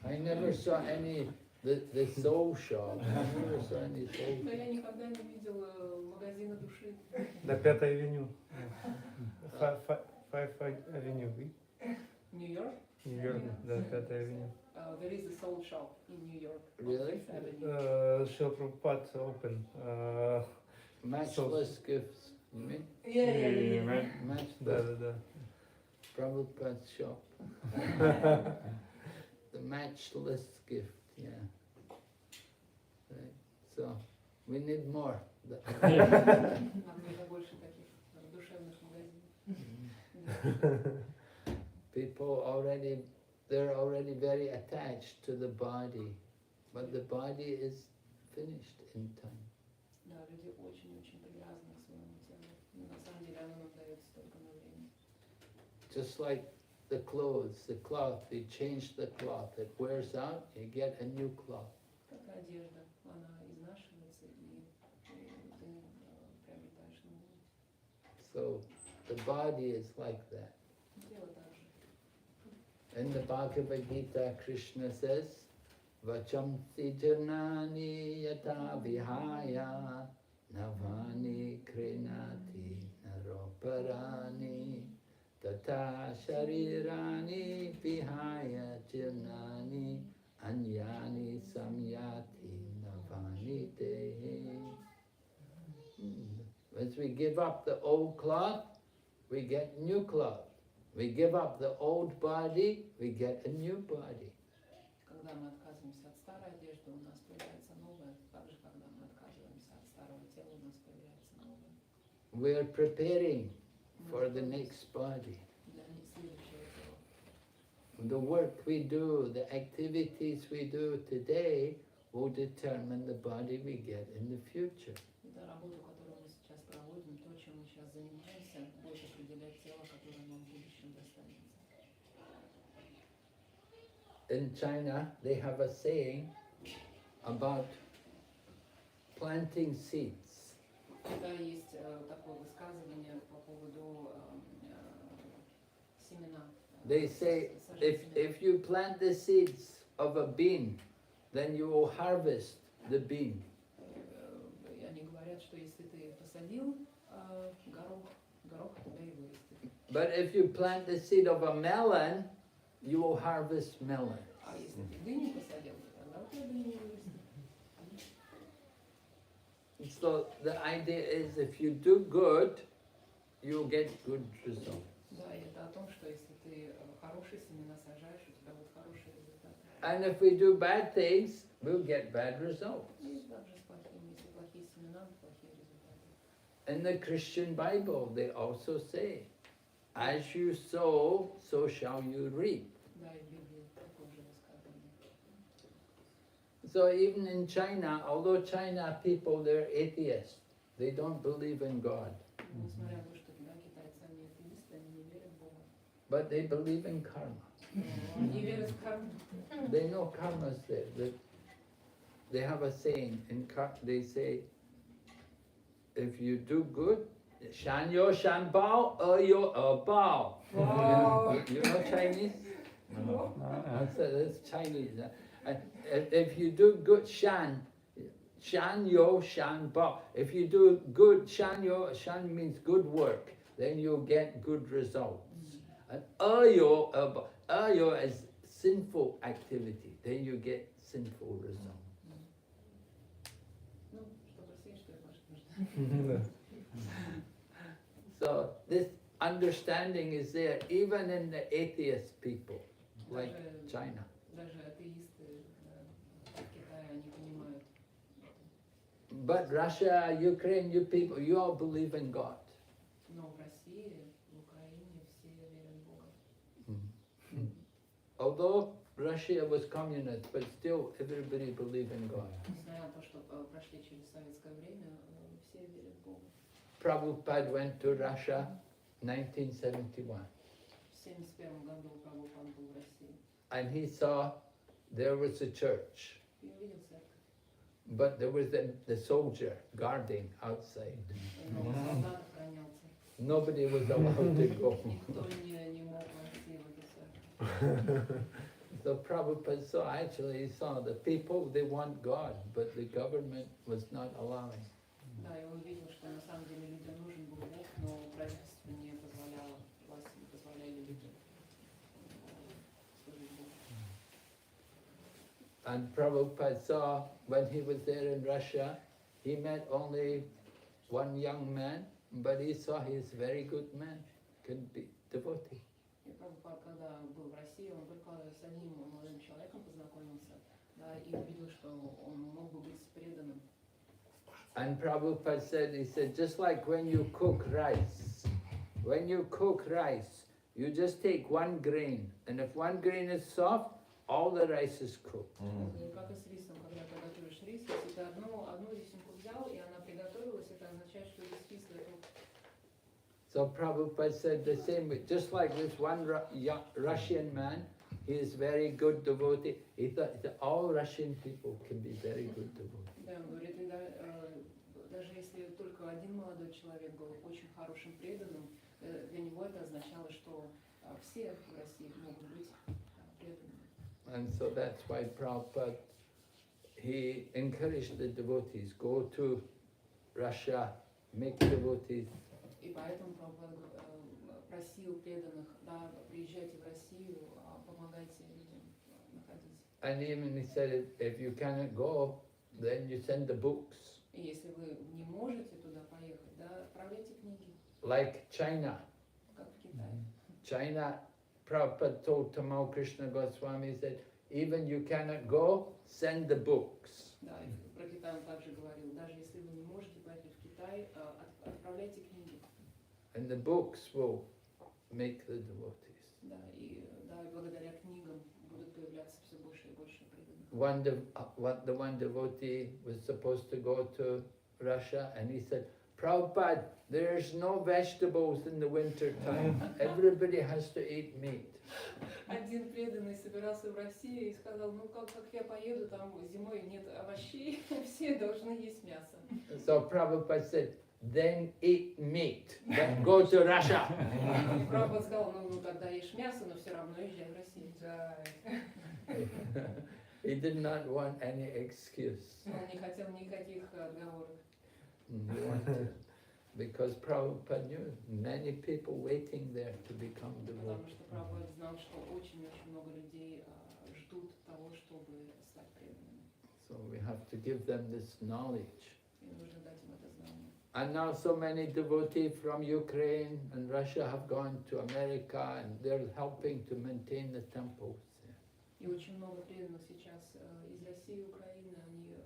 I never saw any, the soul shop. I never saw any soul Но shop. я никогда не видела магазина души. До 5-й авеню. 5-й авеню. Нью-Йорк? Нью-Йорк, да, 5-й авеню. There is a soul shop in New York. Really? Fifth Avenue. Shil Prabhupada open. Matchless gifts. You mean? Yeah. Да, Matchless да, да. Prabhupada's shop. The matchless gift, yeah. Right. So we need more. Нам нужно больше таких душевных магазинов. People they're already very attached to the body, but the body is finished in time. Да, люди очень-очень привязаны к своему телу. Но на самом деле оно нам дается только на время. Just like the clothes, the cloth, you change the cloth, it wears out, you get a new cloth. Как одежда, она изнашивается, и ты приобретаешь новую. So the body is like that. Тело также. In the Bhagavad Gita, Krishna says, Vachamsi janani yata vihaya navani krinati naroparani tata sharirani vihaya janani anyani samyati navani dehi. As we give up the old cloth, we get new cloth. We give up the old body, we get a new body. Когда мы отказываемся от старой одежды, у нас появляется новая. Так же, когда мы отказываемся от старого тела, у нас появляется новое. We are preparing for the next body. Для следующего тела. The work we do, the activities we do today will determine the body we get in the future. Это работа, которую мы сейчас проводим, то, чем мы сейчас занимаемся, будет определять тело, которое нам в будущем достанется. In China, they have a saying about planting seeds. В Китае есть такое высказывание по поводу семена. They say if you plant the seeds of a bean, then you will harvest the bean. И они говорят, что если ты посадил горох у тебя и вырастет. But if you plant the seed of a melon, you will harvest melon. А А если ты дыню посадил, тогда у тебя дыня не вырастет. So the idea is if you do good, you'll get good results. Да, и это о том, что если ты хорошие семена сажаешь, у тебя будут хорошие результаты. And if we do bad things, we'll get bad results. И также с плохими, если плохие семена, плохие результаты. In the Christian Bible, they also say, as you sow, so shall you reap. Да, и в Библии такое же высказывание. So even in China, although China people, they're atheists, they don't believe in God, Несмотря на то, что да, китайцы, они атеисты, они не верят в Бога. but they believe in karma. Но они верят в карму. They know karma's there. They have a saying, they say, if you do good, shan yo shan bao, yo bao. Wow. You know Chinese? That's Chinese. And if you do good, shan yo shan bao. If you do good, shan means good work, then you'll get good results. And yo is sinful activity, then you get sinful results. Ну, что просить, что это может. So this understanding is there even in the atheist people, like China. Даже атеисты в Китае, они понимают. But Russia, Ukraine, you people, you all believe in God. Но в России, в Украине все верят в Бога. Although Russia was communist, but still everybody believed in God. Несмотря на то, что прошли через советское время, все верят в Бога. Prabhupada went to Russia 1971 В 1971 году Прабхупад был в России and he saw there was a church, и увидел церковь. but there was the soldier guarding outside. Но солдат охранял церковь. Nobody was allowed to go. Никто не мог войти в эту церковь. So Prabhupada saw, actually he saw the people, they want God, but the government was not allowing. Да, и он видел, что на самом деле людям нужен был Бог, но правительство не позволяло, власти не позволяли людям служить Богу. And Prabhupada saw, when he was there in Russia, he met only one young man, but he saw he's a very good man, could be devotee. И Прабхупад, когда был в России, он только с одним молодым человеком познакомился, да, и увидел, что он мог бы быть преданным. And Prabhupada said, he said, just like when you cook rice, you just take one grain, and if one grain is soft, all the rice is cooked. И как и с рисом, когда ты готовишь рис, если ты одну рисинку взял, и она приготовилась, это означает, что весь рис готов. So Prabhupada said the same way, just like this one Russian man, he is very good devotee. He thought that all Russian people can be very good devotees. Да, он говорит, и даже если только один молодой человек был очень хорошим преданным, для него это означало, что все в России могут быть преданными. And so that's why Prabhupada, he encouraged the devotees, go to Russia, make devotees. И поэтому Прабхупад просил преданных, да, приезжайте в Россию, помогайте людям находить. And even he said, if you cannot go, then you send the books. И если вы не можете туда поехать, да, отправляйте книги, Like China. как в Китае. China, Prabhupada told Tamal Krishna Goswami, he said, even you cannot go, send the books. Да, и про Китай он также говорил, даже если вы не можете поехать в Китай, отправляйте книги. And the books will make the devotees. Да, и благодаря книгам будут появляться все больше и больше преданных. One devotee was supposed to go to Russia, and he said, Prabhupada, there's no vegetables in the winter time. Everybody has to eat meat. Один преданный собирался в Россию и сказал, ну как я поеду, там зимой нет овощей, все должны есть мясо. So Prabhupada said, then eat meat, but go to Russia. И Прабхупад сказал, ну тогда ешь мясо, но все равно езжай в Россию. Да. He did not want any excuse. Он не хотел никаких отговорок. He wanted, because Prabhupada knew many people waiting there to become Потому devotees. что Прабхупад знал, что очень-очень много людей ждут ждут того, чтобы стать преданными. So we have to give them this knowledge. И нужно дать им это знание. And now so many devotees from Ukraine and Russia have gone to America and they're helping to maintain the temples. И очень много преданных сейчас из России и Украины, они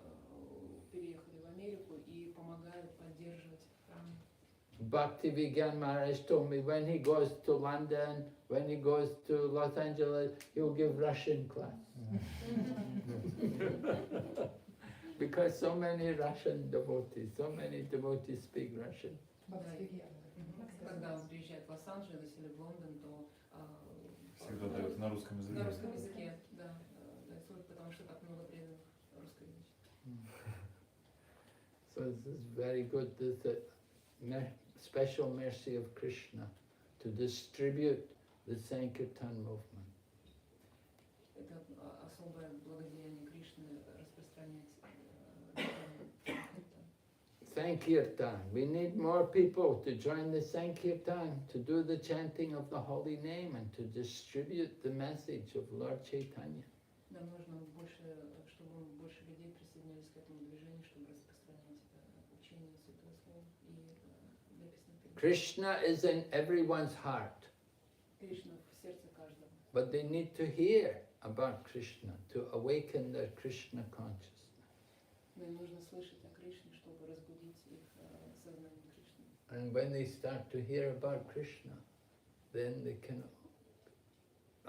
переехали в Америку и помогают поддерживать храмы. Bhakti-Vigyan Maharaj told me when he goes to London, when he goes to Los Angeles, he'll give Russian class. Because so many Russian devotees speak Russian. Когда он приезжает в Лос-Анджелес или в Лондон, то Всегда дают на русском языке. на русском языке, да, потому что так много преданных русскоязычных. So this is very good. This is a special mercy of Krishna to distribute the Sankirtan movement. Это особое благодеяние Кришны распространять Sankirtan. We need more people to join the Sankirtan, to do the chanting of the holy name and to distribute the message of Lord Chaitanya. Нам нужно больше, чтобы больше людей присоединились к этому движению, чтобы распространять учение Святого Слова и написано. Krishna is in everyone's heart, Кришна в сердце каждого. but they need to hear about Krishna to awaken their Krishna consciousness. Но им нужно слышать о Кришне, чтобы разбудить их сознание Кришны. And when they start to hear about Krishna, then they can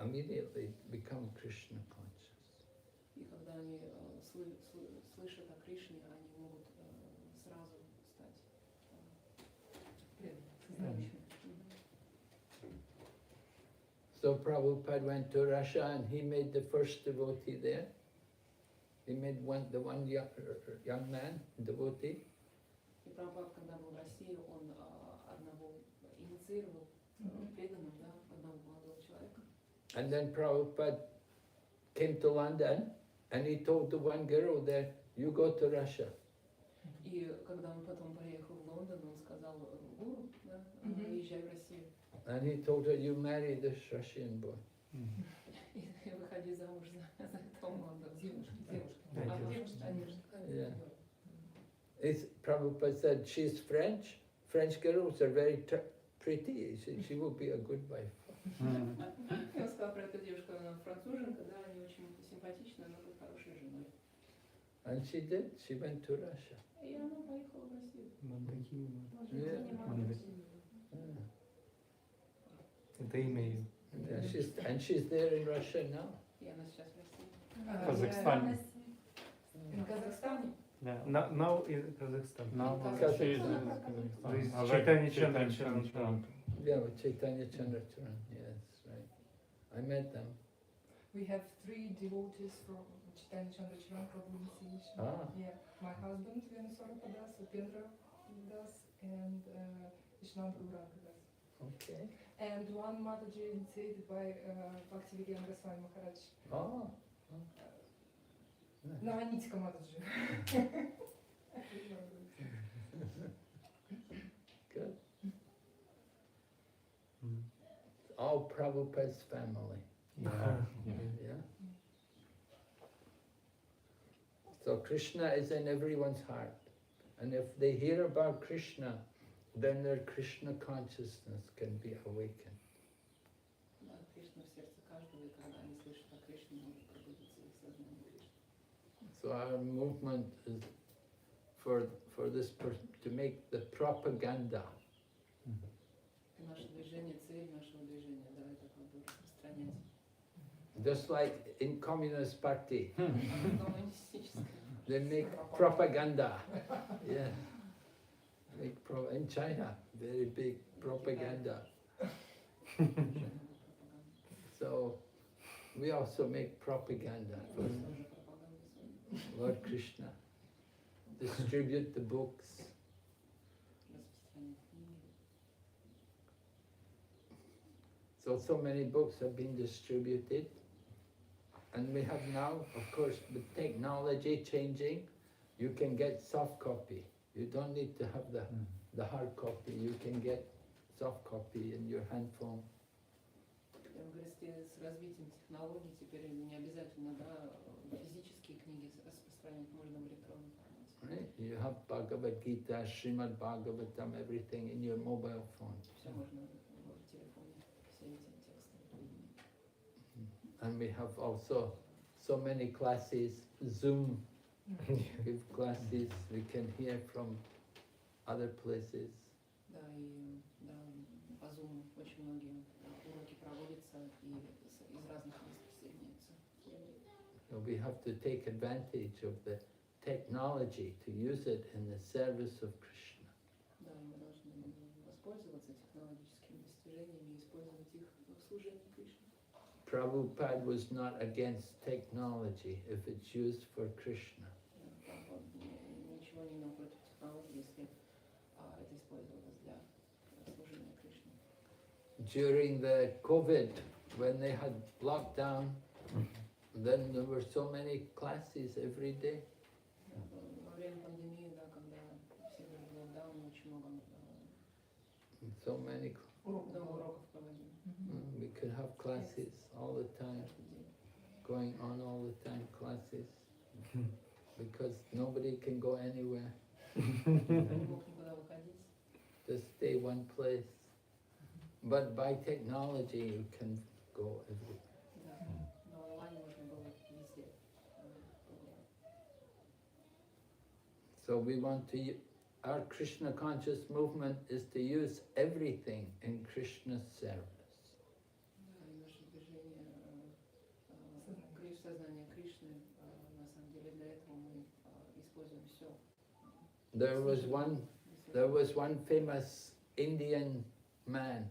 immediately become Krishna conscious. И когда они слышат о Кришне, они могут сразу стать Преданными. So Prabhupada went to Russia and he made the first devotee there. He made the one young man, devotee. И Прабхупада, когда был в России, он одного инициировал преданным, да, одного молодого человека. And then Prabhupada came to London and he told the one girl there, you go to Russia. И когда он потом приехал в Лондон, он сказал гуру, да, езжай в Россию. And he told her, you marry this Russian boy. И выходи замуж за этого молодого девушку. Yeah. Prabhupada said, she's French. French girls are very pretty. He said, she will be a good wife. И он сказал про эту девушку, она француженка, да, они очень симпатичны, она будет хорошей женой. And she did. She went to Russia. И она поехала в Россию. Это имя ее. Yeah, she's there in Russia now. И она сейчас в России. В Казахстане. В Казахстане? Да. Now in Kazakhstan. Чайтанья Чандра. Yeah, with Chaitanya Chandracharan. Yes, right. I met them. We have 3 devotees from Chaitanya Chandracharan Prabhu initiation. Ah. Yeah, my husband Venuswara Das, Upendra Das, and Ishnanda Uranga Das. Okay. And one Mataji initiated by Bhakti-Vigyan Goswami Maharaj. Oh. Navanitika Mataji. Good. All Prabhupada's family. Yeah. So Krishna is in everyone's heart. And if they hear about Krishna, then their Krishna consciousness can be awakened. Да, Кришна в сердце каждого, и когда они слышат о Кришне, может пробудиться их сознание Кришны. So our movement is for this to make the propaganda. И наше движение, цель нашего движения, да, это как бы распространять. Just like in Communist Party, Коммунистическое. they make propaganda. Yeah. In China, very big propaganda. So we also make propaganda for Lord Krishna. Distribute the books. So many books have been distributed. And we have now, of course, with technology changing, you can get soft copy. You don't need to have the hard copy. You can get soft copy in your hand phone. Я вам говорю, частности, с развитием технологий теперь не обязательно, да, физические книги распространять, можно в электронном формате. Right? You have Bhagavad Gita, Srimad Bhagavatam, everything in your mobile phone. Все можно в телефоне, все эти тексты. And we have also so many classes, Zoom, give classes, we can hear from other places. Да, и да, по Zoom очень многие уроки проводятся и из разных мест присоединяются. So we have to take advantage of the technology to use it in the service of Krishna. Да, и мы должны воспользоваться технологическими достижениями и использовать их в служении Кришне. Prabhupada was not against technology if it's used for Krishna. Ничего не имел против технологий, если это использовалось для служения Кришне. During the COVID, when they had lockdown, then there were so many classes every day. Во время пандемии, да, когда все были в локдауне, очень много So many, уроков проводили. we could have classes all the time, Каждый день. going on all the time, classes, because nobody can go anywhere, Не мог никуда выходить. just stay one place. But by technology, you can go everywhere. Да. Но онлайн можно было везде. So we want to, our Krishna conscious movement is to use everything in Krishna's service. Да, и наше движение сознания Кришны, на самом деле для этого мы используем все. There was one famous Indian man.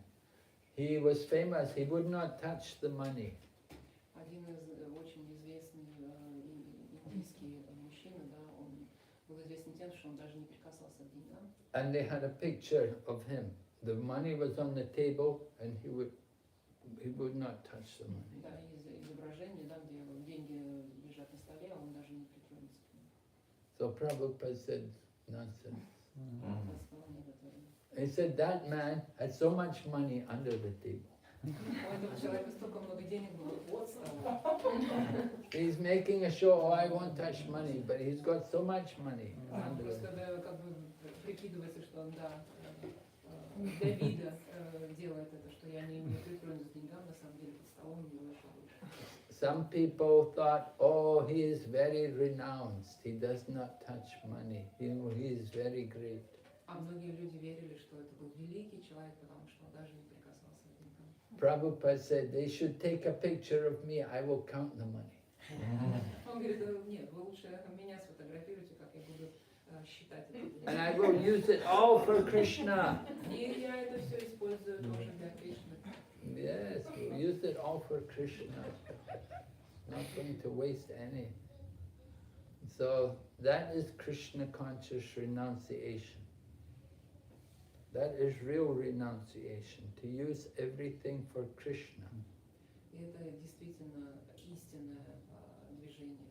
He was famous, he would not touch the money. Один из очень известный индийский мужчина, да, он был известен тем, что он даже не прикасался к деньгам. And they had a picture of him. The money was on the table and he would not touch the money. Да, изображение, да, где деньги лежат на столе, а он даже не притронется к ним. So Prabhupada said, nonsense. Он сказал, нет, это... He said that man had so much money under the table. У этого человека столько много денег было под столом. He's making a show, oh, I won't touch money, but he's got so much money under it. Просто да, как бы прикидывается, что он, да, для вида делает это, что я не притронусь к деньгам, на самом деле под столом у него еще больше. Some people thought, oh, he is very renounced, he does not touch money, he is very great. А многие люди верили, что это был великий человек, потому что он даже не прикасался к деньгам. Prabhupada said, they should take a picture of me, I will count the money. Он говорит, нет, вы лучше меня сфотографируйте, как я буду считать это. And I will use it all for Krishna. И я это все использую тоже для Кришны. Yes, we'll use it all for Krishna. Not going to waste any. So that is Krishna conscious renunciation. That is real renunciation, to use everything for Krishna. И это действительно истинное движение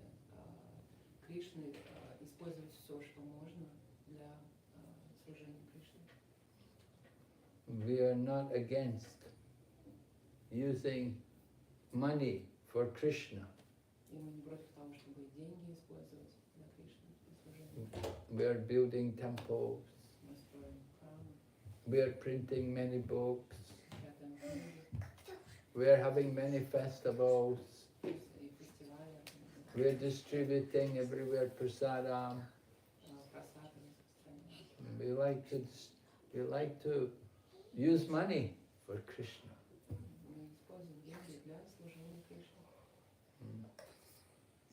Кришны, использовать все, что можно для служения Кришне. We are not against using money for Krishna. И мы не против того, чтобы деньги использовать для Кришны, для служения. We are building temples. Мы строим храмы, We are printing many books. печатаем книги, We are having many festivals. и фестивали, We are distributing everywhere prasadam. просады распространяем. We like to use money for Krishna. Мы используем деньги для служения Кришне.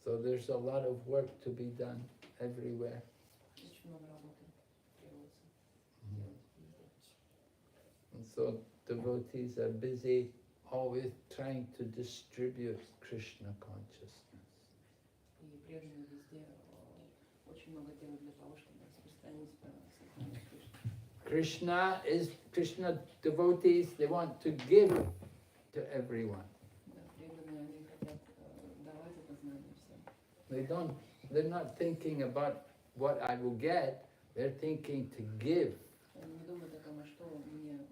So there's a lot of work to be done everywhere. Очень много работы требуется делать везде. And so devotees are busy always trying to distribute Krishna consciousness. И преданные везде очень много делают для того, чтобы распространить сознание Кришны. Krishna devotees, they want to give to everyone. Да, преданные, они хотят давать это знание всем. They're not thinking about what I will get, they're thinking to give. Они не думают о том, а что мне будет.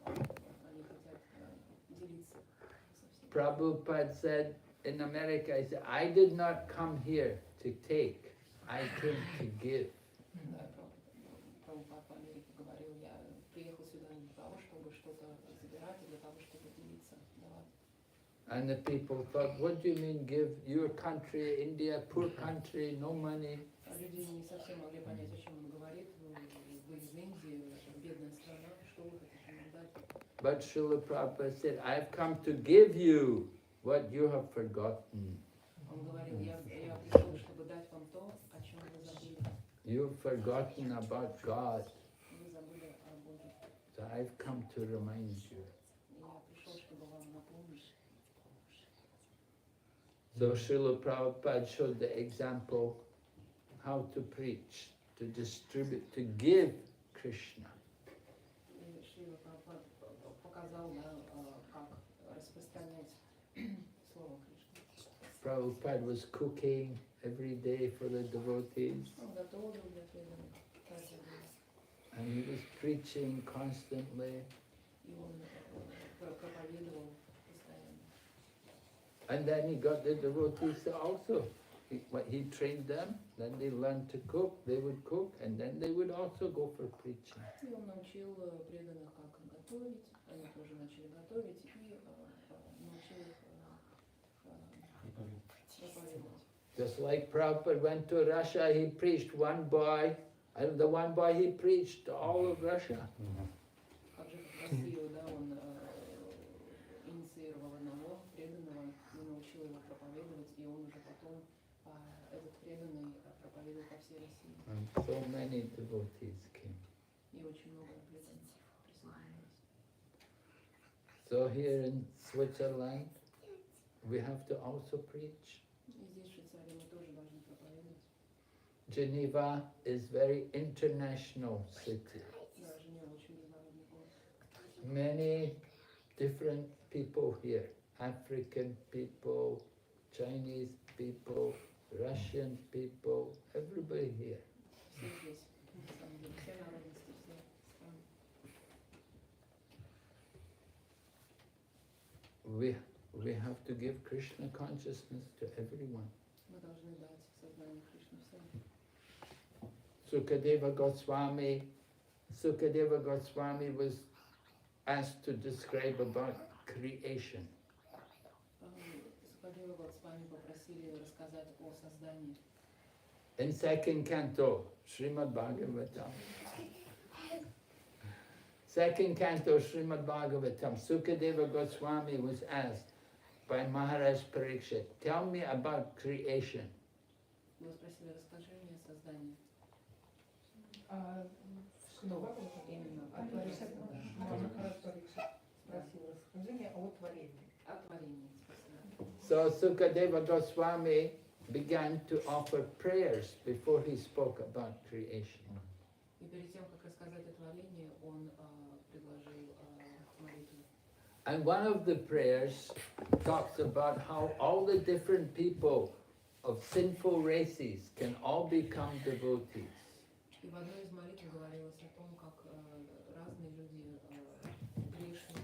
Они хотят делиться. Prabhupada said in America, he said, I did not come here to take, I came to give. Да, Прабхупад в Америке говорил, я приехал сюда не для того, чтобы что-то забирать, а для того, чтобы делиться, давать. And the people thought, what do you mean give? Your country, India, poor country, no money. А люди не совсем могли понять, о чем он говорит. Вы из Индии, бедная страна, что вы хотите нам дать? But Srila Prabhupada said, I've come to give you what you have forgotten. Он говорил, я пришел, чтобы дать вам то, о чем вы забыли. You've forgotten about God. Вы забыли о Боге. So I've come to remind you. И я пришел, чтобы вам напомнить. So Srila Prabhupada showed the example how to preach, to distribute, to give Krishna. И Шрила Прабхупад показал, да, как распространять слово Кришны. Prabhupada was cooking every day for the devotees, Он готовил для преданных каждый день. and he was preaching constantly. И он проповедовал постоянно. And then he got the devotees to also. He trained them, then they learned to cook, they would cook, and then they would also go for preaching. И он научил преданных, как готовить. Они тоже начали готовить и научил их проповедовать. Just like Prabhupada went to Russia, he preached one boy, and the one boy he preached to all of Russia. Как же в Россию, да, он инициировал одного преданного и научил его проповедовать, и он уже потом, этот преданный, проповедовал по всей России. And so many devotees came. И очень много преданных присоединилось. So here in Switzerland, we have to also preach. И здесь, в Швейцарии, мы тоже должны проповедовать. Geneva is very international city. Да, Женева очень международный город. Many different people here. African people, Chinese people, Russian people, everybody here. Все здесь, на самом деле, все народности, все страны. We have to give Krishna consciousness to everyone. Мы должны дать сознание Кришны всем. Sukadeva Goswami was asked to describe about creation. Сукадева Госвами попросили рассказать о создании. In second canto, Srimad Bhagavatam. Second canto, Srimad Bhagavatam, Sukadeva Goswami was asked by Maharaj Parikshit, tell me about creation. Его спросили, расскажи мне о создании. Что Именно о творении. Махарадж Парикшит спросил, расскажи мне о творении. О творении, спасибо. So Sukadeva Goswami began to offer prayers before he spoke about creation. И перед тем, как рассказать о творении, он предложил молитву. And one of the prayers talks about how all the different people of sinful races can all become devotees. И в одной из молитв говорилось о том, как разные люди грешного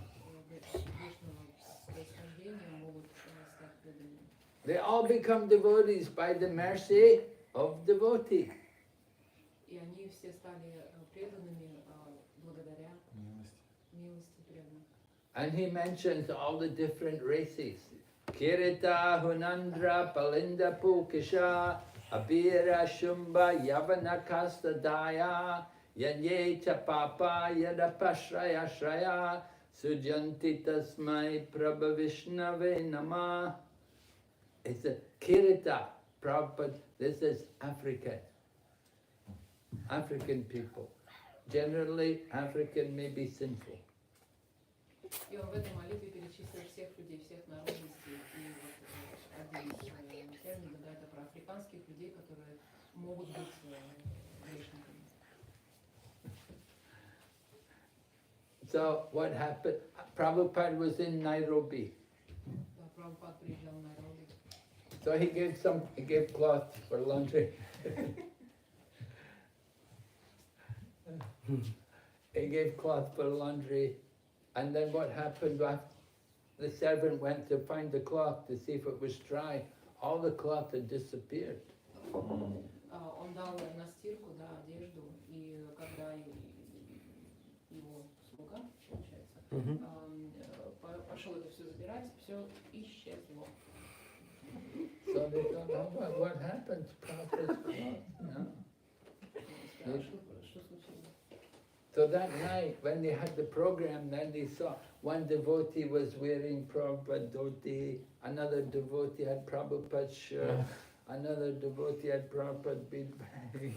происхождения могут стать преданными. They all become devotees by the mercy of devotee. И они все стали преданными благодаря милости преданных. And he mentions all the different races. Kirita, Hunandra, Palinda, Pukisha, Abira, Shumba, Yavana, Kasta, Daya, Yanye, Chapapa, Yadapashraya, Shraya, Sujanti, Tasmai, Prabhavishnave, Nama. It's a Kirita, Prabhupada, this is African people. Generally, African may be sinful. И он в этой молитве перечислил всех людей, всех народностей. И вот один из терминов, да, это про африканских людей, которые могут быть грешниками. So what happened? Prabhupada was in Nairobi. Да, Прабхупад приезжал в Найроби. So he gave cloth for laundry. He gave cloth for laundry. And then what happened the servant went to find the cloth to see if it was dry. All the cloth had disappeared. Он дал на стирку, да, одежду, и когда его слуга, получается, пошел это все забирать, все исчезло. So they thought, oh, what happened to Prabhupada's cloth? No? Что случилось? So that night, when they had the program, then they saw one devotee was wearing Prabhupada dhoti, another devotee had Prabhupada shirt, another devotee had Prabhupada bead bag.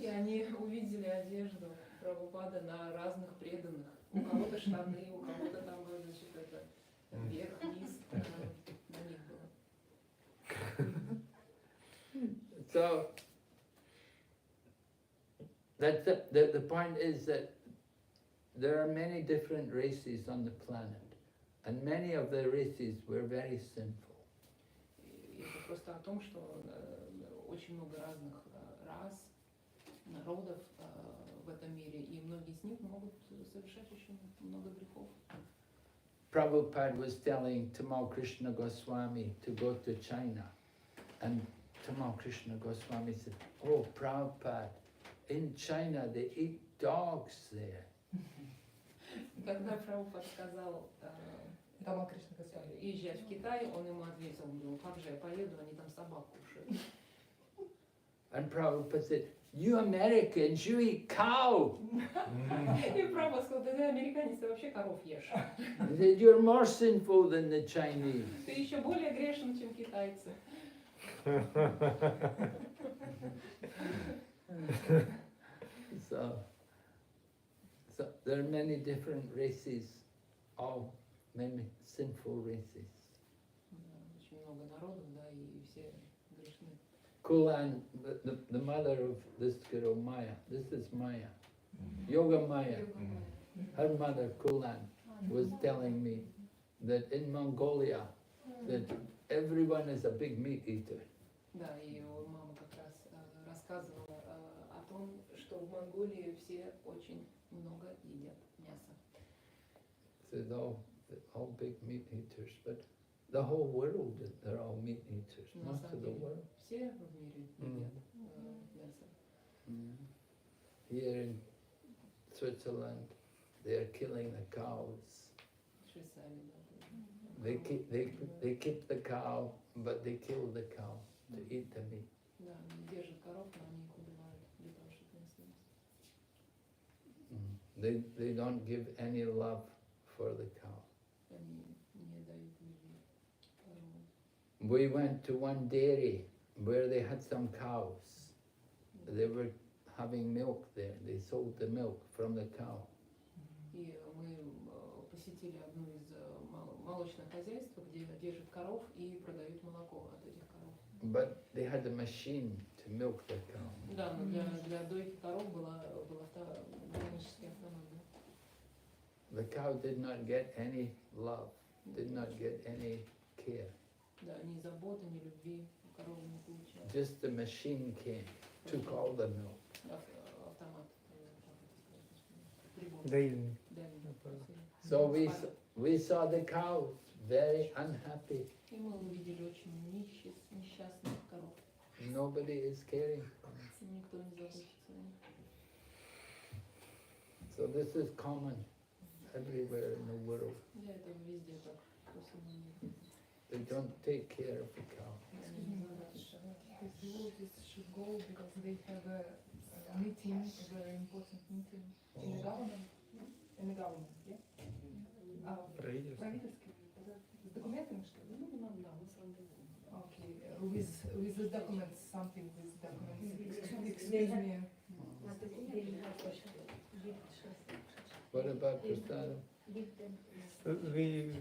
И они увидели одежду Прабхупады на разных преданных. У кого-то штаны, у кого-то там, значит, это вверх, вниз, на них было. So that's the point is that there are many different races on the planet, and many of the races were very sinful. И это просто о том, что очень много разных рас, народов в этом мире, и многие из них могут совершать очень много грехов. Prabhupada was telling Tamal Krishna Goswami to go to China, and Tamal Krishna Goswami said, "Oh, Prabhupada, in China they eat dogs there." Когда Прабхупад сказал езжать в Китай, он ему ответил, ну как же я поеду, они там собак кушают. And Prabhupada said, "You Americans, you eat cow." И Прабхупад сказал, да ты американец, ты вообще коров ешь. He said, "You're more sinful than the Chinese." Ты еще более грешен, чем китайцы. So there are many different races, all many sinful races. Очень много народов, да, и все грешны. Kulan, the mother of this girl Maya, this is Maya, Yoga Maya, her mother Kulan was telling me that in Mongolia, that everyone is a big meat eater. Да, и его мама как раз рассказывала о том, что в Монголии все очень много едят мяса. So they're all big meat eaters, but the whole world, they're all meat eaters, На most самом of the деле world. все в мире едят мясо. Here in Switzerland, they're killing the cows. В Швейцарии, да. They keep the cow, but they kill the cow to eat the meat. Да, они держат коров, но они их убивают для того, чтобы мясо есть. They don't give any love for the cow. Они не дают любви коровам. We went to one dairy where they had some cows. They were having milk there. They sold the milk from the cow. И мы посетили одну из молочных хозяйств, где держат коров и продают молоко от этих коров. But they had a machine to milk the cow. Да, но для дойки коров была механический автомат. The cow did not get any love, did not get any care. Да, ни заботы, ни любви коровы не получали. Just the machine came, took all the milk. Автомат. Прибор. Daily. So we saw the cows very unhappy. И мы увидели очень несчастных коров. Nobody is caring for them. Никто не заботится о них. So this is common everywhere in the world. Да, это везде так. По всему миру. They don't take care of the cow. Они не заботятся. These devotees should go because they have a meeting, a very important meeting in the government. In the government, yeah? Правительство. Правительский. С документами, что ли? Да, мы с вами. Okay, with the documents, something with documents. Excuse me. What about prasadam? We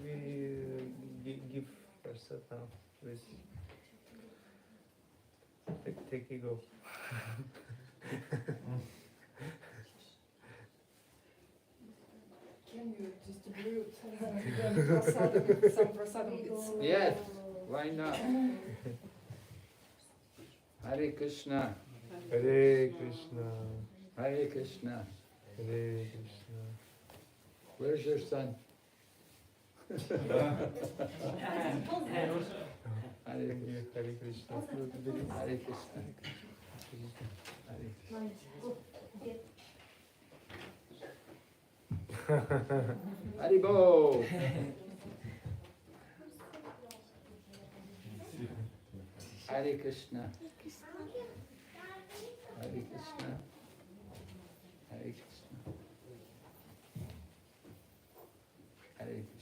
give prasad now. Please. Take it go. Can you distribute prasadam, some prasadam? Yes, why not? Hare Krishna, Hare Krishna. Hare Krishna. Hare Krishna. Where's your son? Hare Hare Krishna. Hare Krishna. Hare Haribo. Hare Krishna. Hare Krishna. Hare Krishna. Hare Krishna. Hare Krishna.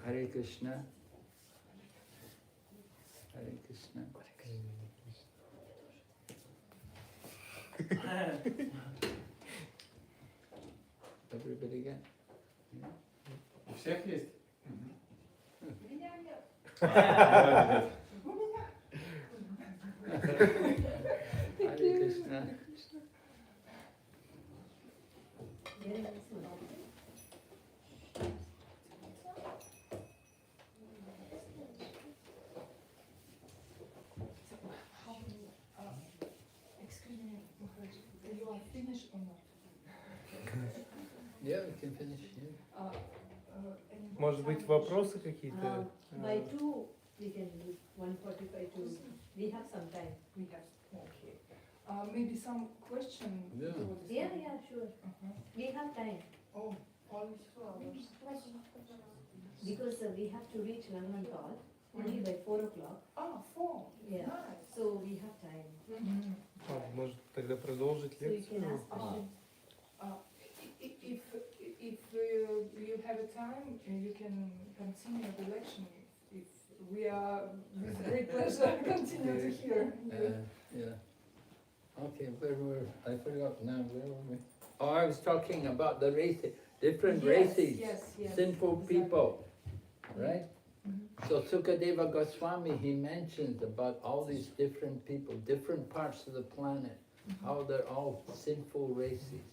Hare Krishna. Hare Krishna. Everybody get? У всех есть? Hare Krishna. Excuse me, Maharaj, you are finished or not? Yeah, we can finish here. And Может быть, вопросы какие-то? By 2 we can do 1:45 to, we have some time. we have, okay. Maybe some question? Yeah. Yeah, sure. Uh-huh. We have time Oh, only 2 hours. because we have to reach Langantal only by 4 o'clock. 4, Yeah. nice. So we have time. Mhm. Может тогда продолжить So you can лекцию? ask questions. If you have a time, you can continue the election. If we are with great pleasure continue to hear. Yeah. Okay, where were, I forgot now, where were we? Oh, I was talking about the races, different races, Yes. sinful exactly. people, right? Mhm. So Sukadeva Goswami, he mentions about all these different people, different parts of the planet, how they're all sinful races.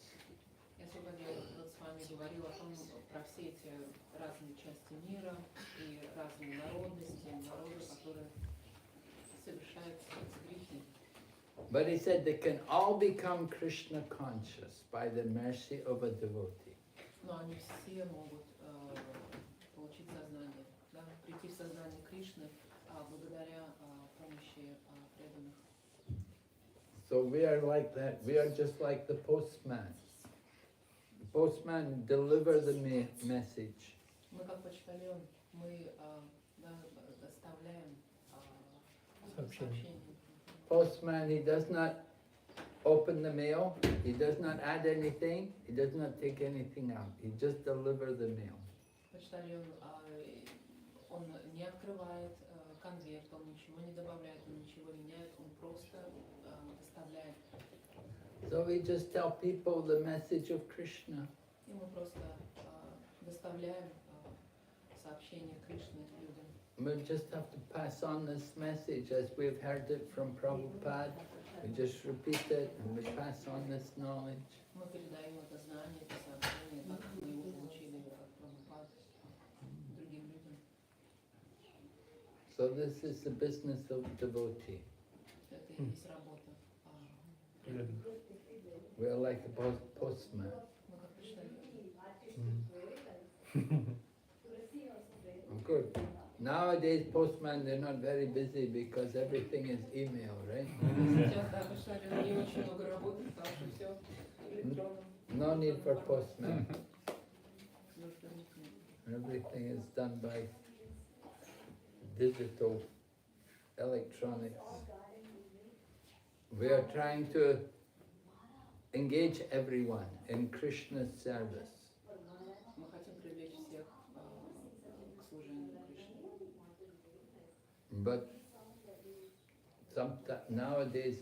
Я сегодня вот с вами говорила о том, про все эти разные части мира и разные народности, народы, которые совершают эти грехи. But he said they can all become Krishna conscious by the mercy of a devotee. Но они все могут получить сознание, да, прийти в сознание Кришны благодаря помощи преданных. So we are like that, we are just like the postman. The postman deliver the message. Мы как почтальон, мы доставляем сообщение. Postman, he does not open the mail, he does not add anything, he does not take anything out, he just deliver the mail. Почтальон, он не открывает конверт, он ничего не добавляет, он ничего не меняет, он просто доставляет. So we just tell people the message of Krishna. И мы просто доставляем сообщение Кришны людям. We just have to pass on this message as we've heard it from Prabhupada. We just repeat it and we pass on this knowledge. Мы передаем это знание, это сообщение, как мы его получили от Прабхупады другим людям. So this is the business of devotee. Это и есть работа. We are like a postman. Мы как почтальон. Good. Nowadays postmen, they're not very busy because everything is email, right? Сейчас, да, почтальоны не очень много работают, потому что все электронно. No need for postmen. Нужно нет. Everything is done by digital electronics. We are trying to engage everyone in Krishna's service. Мы хотим привлечь всех к служению Кришне. But nowadays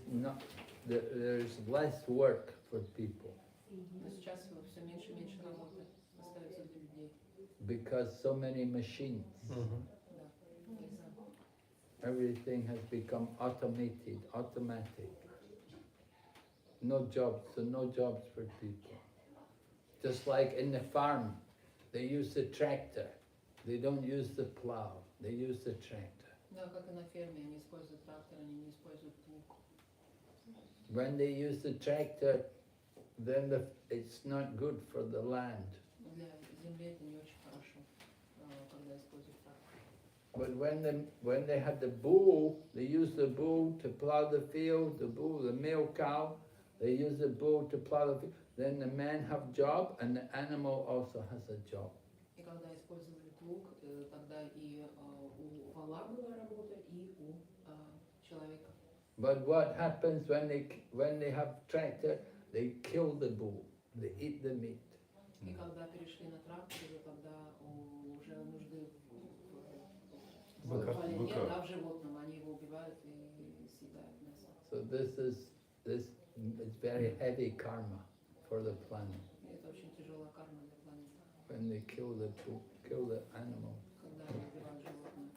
there's less work for people Но сейчас все меньше и меньше работы остается для людей. because so many machines. Да, из-за Everything has become automated, automatic. No jobs, so no jobs for people. Just like in the farm, they use the tractor. They don't use the plow, they use the tractor. Да, как и на ферме, они используют трактор, они не используют плуг. When they use the tractor, then it's not good for the land. Для земли это не очень хорошо, когда используют трактор. But when they had the bull, they used the bull to plow the field, the male cow, they use the bull to plow the field. Then the man have job and the animal also has a job. И когда использовали плуг, тогда и у вала была работа, и у человека. But what happens when they have tractor? They kill the bull, they eat the meat. И когда перешли на трактор, тогда уже нужды в вале нет, да, в животном, они его убивают и съедают мясо. So this is very heavy karma for the planet. И это очень тяжелая карма для планеты, When they kill the animal. когда они убивают животное.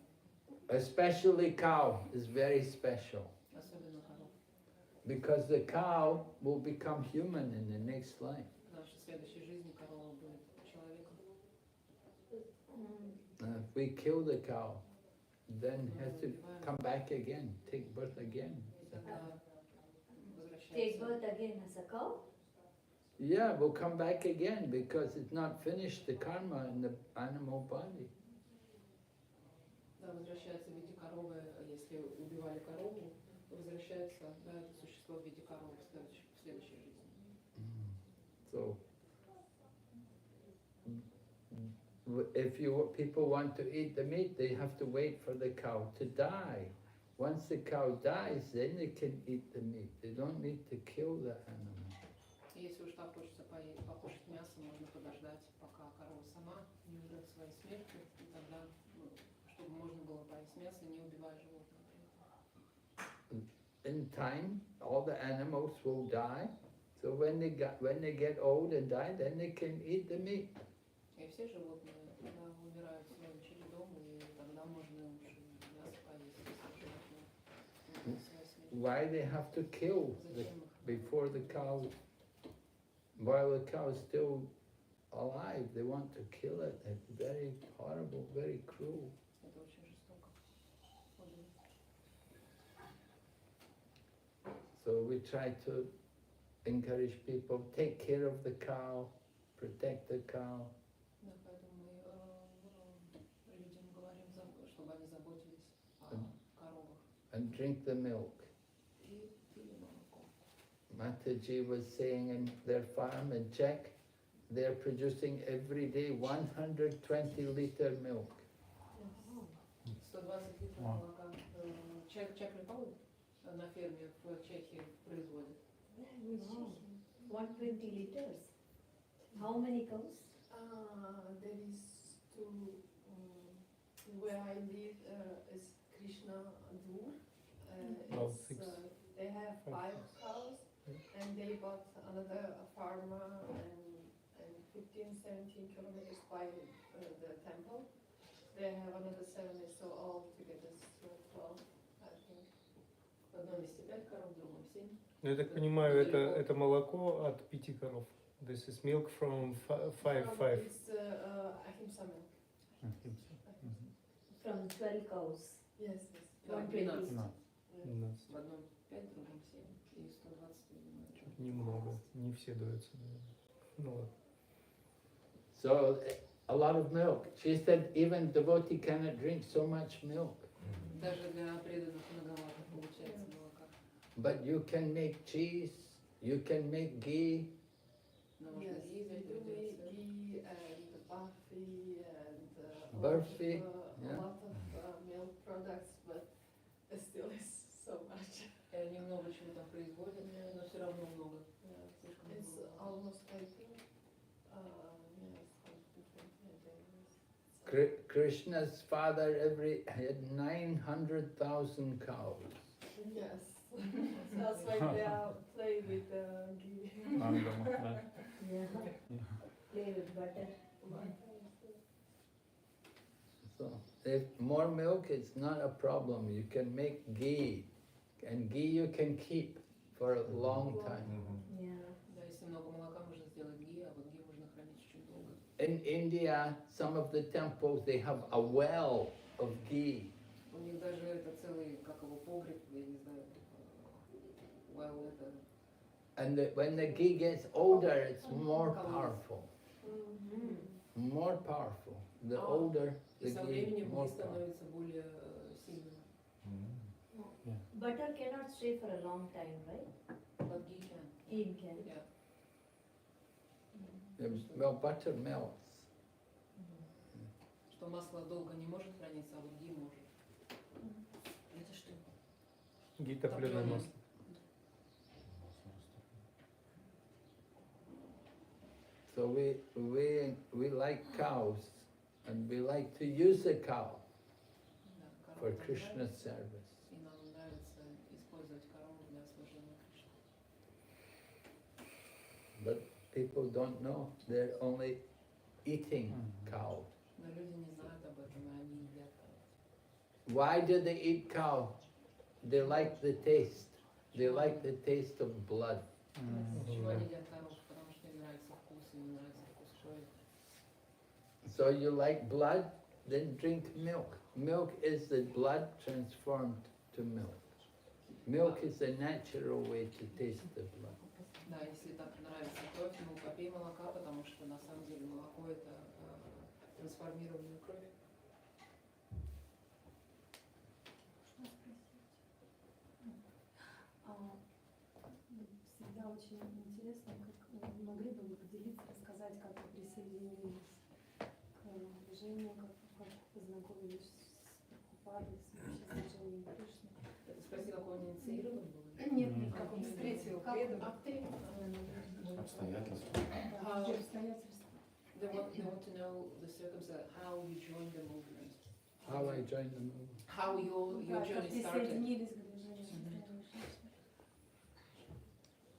Especially cow is very special. Особенно коров. Because the cow will become human in the next life. Потому что в следующей жизни корова будет человеком. If we kill the cow, then has to come back again, take birth again. И тогда Take возвращается. birth again as a cow? Yeah, we'll come back again because it's not finished the karma in the animal body. Да, возвращается в виде коровы, если убивали корову, возвращается, да, это существо в виде коровы в следующей жизни. So, if people want to eat the meat, they have to wait for the cow to die. Once the cow dies, then they can eat the meat. They don't need to kill the animal. Если уж так хочется покушать мясо, можно подождать, пока корова сама не умрет своей смертью, и тогда, чтобы можно было поесть мясо, не убивая животное. In time, all the animals will die. So when they get old and die, then they can eat the meat. И все животные, когда умирают своим чередом, и тогда можно уже мясо поесть, если животное умирает своей смертью. Why they have to kill Зачем их? before the cow, while the cow is still alive, they want to kill it. It's very horrible, very cruel. Это очень жестоко. So we try to encourage people, take care of the cow, protect the cow. Да, поэтому мы людям говорим, чтобы они заботились о коровах And drink the milk. и пили молоко. Mataji was saying in their farm in Czech, they're producing every day 120-liter milk. 120 литров молока. Czech Republic на ферме в Чехии производит. 120 liters. How many cows? There is two, where I live is Krishna Dvur. About 6. They have 5 cows and they bought another farmer and 15-17 kilometers by the temple. They have another 7, so all together 12, I think. В одном месте 5 коров, в другом 7. Ну, я так понимаю, это молоко от 5 коров. This is milk from 5. It's ahimsa milk. From 12 cows. Yes, yes. Да, 120. 12. Yeah. В одном 5, в другом 7. И 120, я думаю. Немного, не все даются. Ну ладно. So a lot of milk. She said even devotee cannot drink so much milk. Даже для преданных многовато получается молока. But you can make cheese, you can make ghee. Но можно Yes, we ездить, do делать ghee and barfi and Barfi, a yeah. lot of milk products, but it still is so much. Они много чего там производят, но все равно много. Слишком It's много. almost, I think, yes, Krishna's father had 900,000 cows. yes. That's why they are play with ghee. Yeah. Play with butter. So if more milk, it's not a problem. You can make ghee, and ghee you can keep for a long time. Yeah. Да, если много молока, можно сделать ги, а вот ги можно хранить очень долго. In India, some of the temples, they have a well of ghee. В У них даже это целый, как его, погреб, я не знаю, well, это... And when the ghee gets older, it's more powerful. More powerful. The older И the со ghee, временем more гей powerful. становится более сильным. Butter cannot stay for a long time, right? But ghee can. Ghee can. Yeah. Well, butter melts. Что масло долго не может храниться, а вот ghee может. Это что? Гей топленое масло. So we like cows, and we like to use the cow Да, for корову нам Krishna's нравится, service. и нам нравится использовать корову для служения Кришне. But people don't know, they're only eating cow. Но люди не знают об этом, и они едят корову. Why do they eat cow? They like the taste. They like the taste of blood. Почему они едят корову? Потому что им нравится вкус, им нравится вкус крови. So you like blood? Then drink milk. Milk is the blood transformed to milk. Milk is the natural way to taste the blood. Да, если так нравится кровь, ну попей молока, потому что на самом деле молоко это трансформированная кровь. Всегда очень интересно, как вы могли бы поделиться, рассказать, как вы присоединились к движению, как познакомились с Прабхупадой, с движением Кришны. Это спроси, как он инициирован был? Нет, Как он встретил Как преданных? актив? Обстоятельства. Обстоятельства. They want to know the circumstances, how you joined the movement. How I joined the movement. How your Да, как journey started. присоединились к движению Кришны.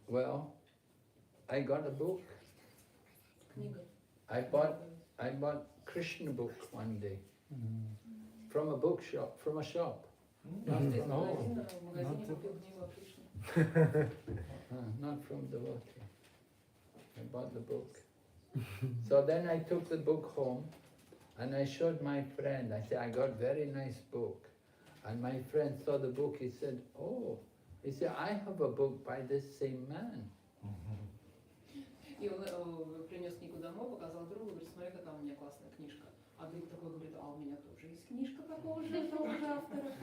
Well, I got a book. Книга. I bought Krishna book one day from a bookshop, from a shop. Not Из from, магазина, в магазине купил книгу о Кришне. not from devotee. I bought the book. So then I took the book home and I showed my friend. I said, I got very nice book. And my friend saw the book, he said, oh, he said, I have a book by this same man. И он принес книгу домой, показал другу, говорит, смотри, какая у меня классная книжка. А друг такой говорит, а у меня тоже есть книжка такого же автора.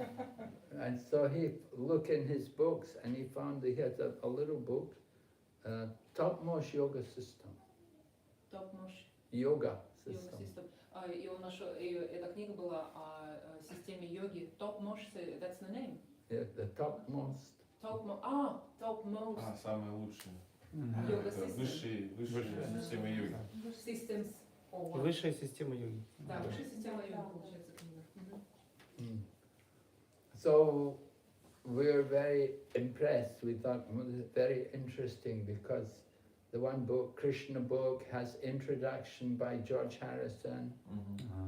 And so he looked in his books and he found he had a little book, Topmost Yoga System. Топ-мош. Yoga Yoga System. system. И он нашел, и эта книга была о системе йоги. Топ-мош, that's the name. Yeah, the topmost. Топмост. Самое лучшее. Йога Это систем. высшая система йоги. Systems. Высшая система йоги. Да, высшая система йоги, получается, книга. So we're very impressed. We thought it was very interesting because the one book, Krishna book, has introduction by George Harrison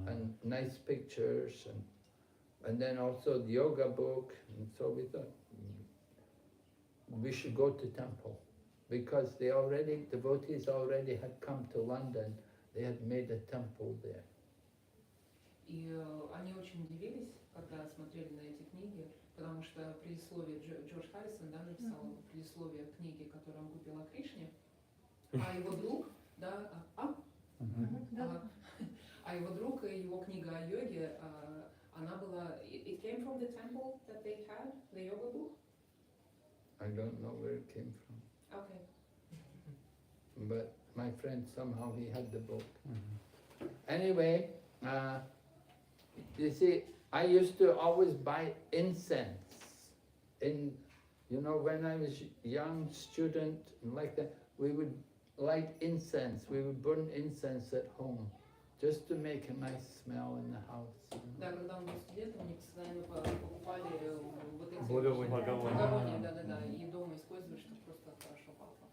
and nice pictures, and then also the yoga book. And so we thought we should go to temple because devotees already had come to London. They had made a temple there. И они очень удивились, когда смотрели на эти книги, потому что предисловие Джордж Харрисон, да, написал предисловие книги, которую он купил о Кришне, а его друг, да, а его друг и его книга о йоге, она была, it came from the temple that they had, the yoga book? I don't know where it came from, Okay. but my friend somehow he had the book. Anyway, you see, I used to always buy incense. When I was young student like that, we would light incense. We would burn incense at home, just to make a nice smell in the house. Да, когда он был студентом, они постоянно покупали вот эти Благовония. да, и дома использовали, чтобы просто хорошо пахло.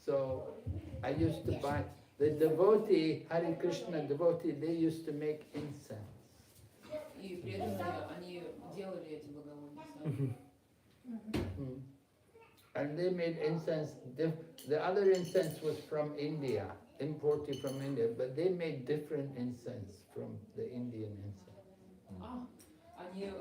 So I used to buy, the devotee, Hare Krishna devotee, they used to make incense. И преданные, они делали эти благовония сами. And they made incense, the other incense was from India, imported from India, but they made different incense from the Indian incense. они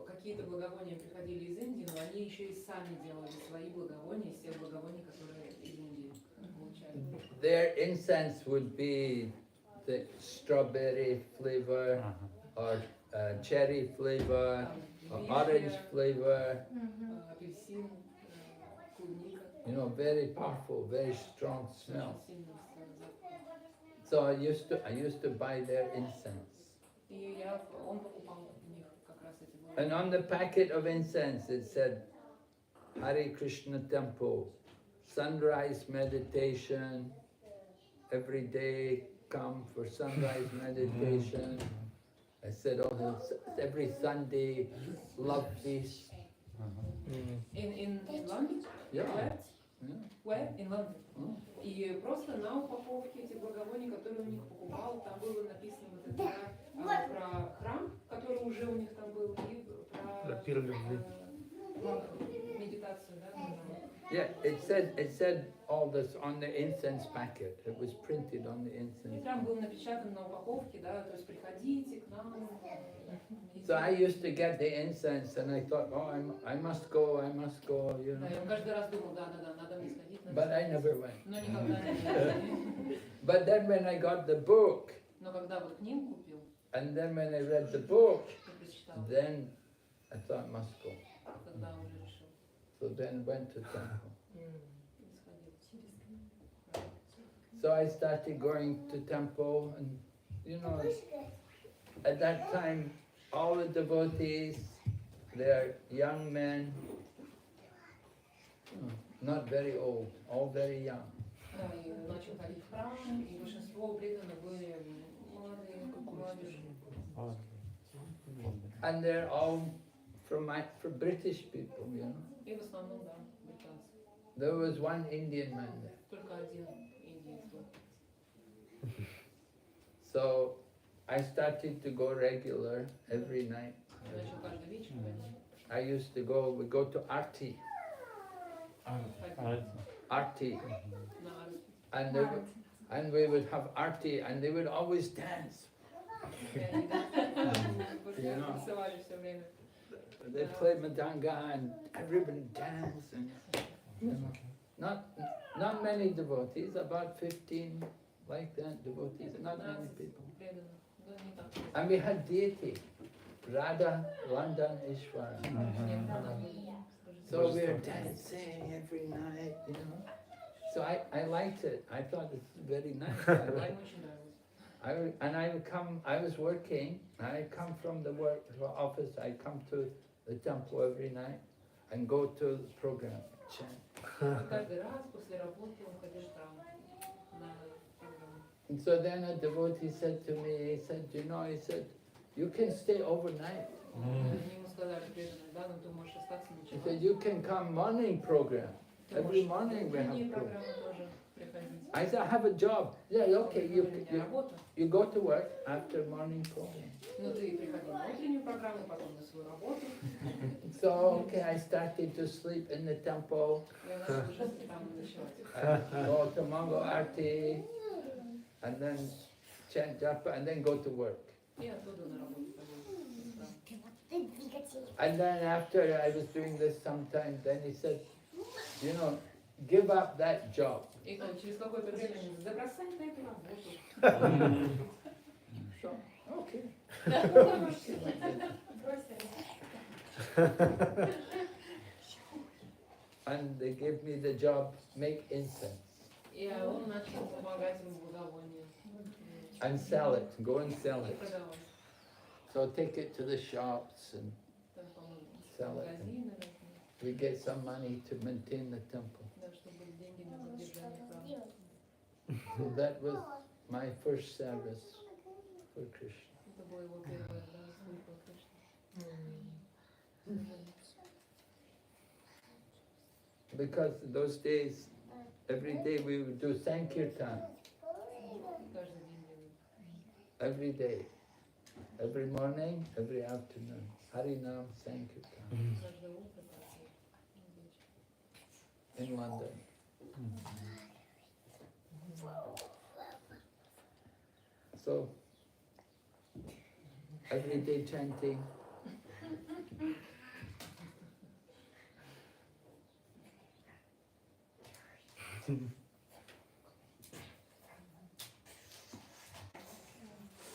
какие-то благовония приходили из Индии, но они еще и сами делали свои благовония из тех благовоний, которые из Индии получали. Their incense would be the strawberry flavor or cherry flavor or orange flavor. Апельсин, клубника. You know, very powerful, very strong smell. Очень сильный запах. So I used to buy their incense. И он покупал у них как раз эти благовония. And on the packet of incense it said, Hare Krishna Temple, sunrise meditation, every day come for sunrise meditation. I said, oh, every Sunday, love feast. In London? Yeah. Where? Yeah. Where? In London. И просто на упаковке этих благовоний, которые у них покупал, там было написано вот это про храм, который уже у них там был, и про пир любви. медитацию, да? Yeah, it said all this on the incense packet. It was printed on the И incense. прям было напечатано на упаковке, да, то есть приходите к нам. So I used to get the incense and I thought, oh, I must go, you Да, know. я каждый раз думал, да, надо мне сходить. But I never went. Но никогда не. But then when I got the book, Но когда вот книгу купил, and then when I read the book, и прочитал, then I thought I must go. тогда уже решил. So then went to temple. И сходил. So I started going to temple, and you know, at that time, all the devotees, they're young men, not very old, all very young. Да, и начал ходить в храм, и большинство преданных были молодые, как молодежь. And they're all from British people, you know. И в основном, да, британцы. There was one Indian man there. Только один индиец был. So I started to go regular every night. Я начал каждый вечер ходить. I used to we go to Arti, Arti, На армию. and we would have Arti, and they would always dance. И они, You know. танцевали все время. They played madanga and everybody danced, and you know, not many devotees, about 15 like that devotees, not many 15 people. преданных. Да, не так. And we had deity, Radha, Landan, Ishvara. So we were dancing every night, you know. So I liked it. I thought it was very nice. I Им liked очень нравилось. I would come, I was working, I come from the office, I come to the temple every night and go to the program, chant. И каждый раз после работы он ходил там на программу. And so then a devotee said to me, he said, you can stay overnight. Они ему сказали, преданные, да, но ты можешь остаться He ночевать. said, you can come morning program. Ты Every можешь morning we в утренние have program. программы тоже приходить. I said, I have a job. Yeah, okay, У меня работа. you go to work after morning program. Ну ты приходи на утреннюю программу, потом на свою работу. So, okay, I started to sleep in the temple, Я начала уже там ночевать. go to Mango Arti, and then chant japa, and then go to work. И оттуда на работу пойду. Да. And then after I was doing this sometime, then he said, give up that job. И через какое-то время они говорят, да бросай ты эту работу. So, okay. And they gave me the job, make incense И он начал помогать им в благовонии. and sell it, go and sell И it. продавать. So take it to the shops and Там, по-моему, sell it. магазины разные. We get some money to maintain the temple. Да, чтобы были деньги на поддержание храма. So that was my first service for Krishna. Это была его первая, да, служба Кришны. Because those days, every day we would do Sankirtan, Каждый день делали. every day. Every morning, every afternoon. Harinam Sankirtan Каждое утро, каждый вечер. in London. So, everyday chanting.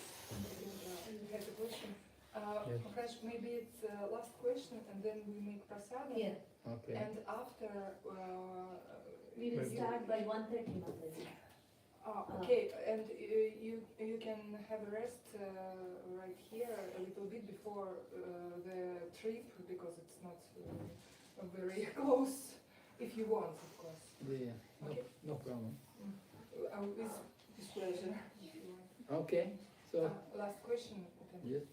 I have a question. Yes. Maharaj, maybe it's last question and then we make prasada. Yeah, Okay. And after we will Maybe. start by 1:30 Mataji. okay, and you can have a rest right here a little bit before the trip because it's not very close. If you want, of course. Yeah, no, Okay. no problem. With pleasure. If you want. Okay, so, Last question. yes,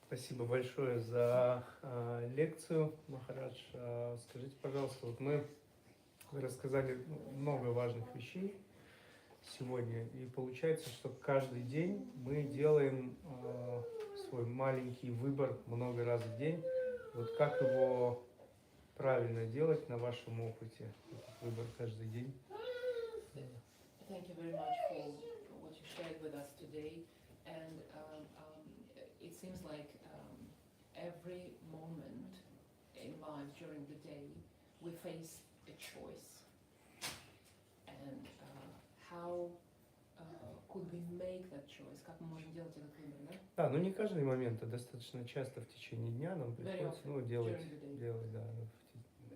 Спасибо большое за лекцию, Махарадж. Скажите, пожалуйста, вот вы рассказали много важных вещей сегодня, и получается, что каждый день мы делаем свой маленький выбор много раз в день. Вот как его правильно делать на вашем опыте, этот выбор каждый день? Thank you very much for what you shared with us today. And it seems like every moment in life during the day we face a choice. And how could we make that choice? Как мы можем делать этот выбор, да? Да, ну не каждый момент, а достаточно часто в течение дня нам приходится делать, да,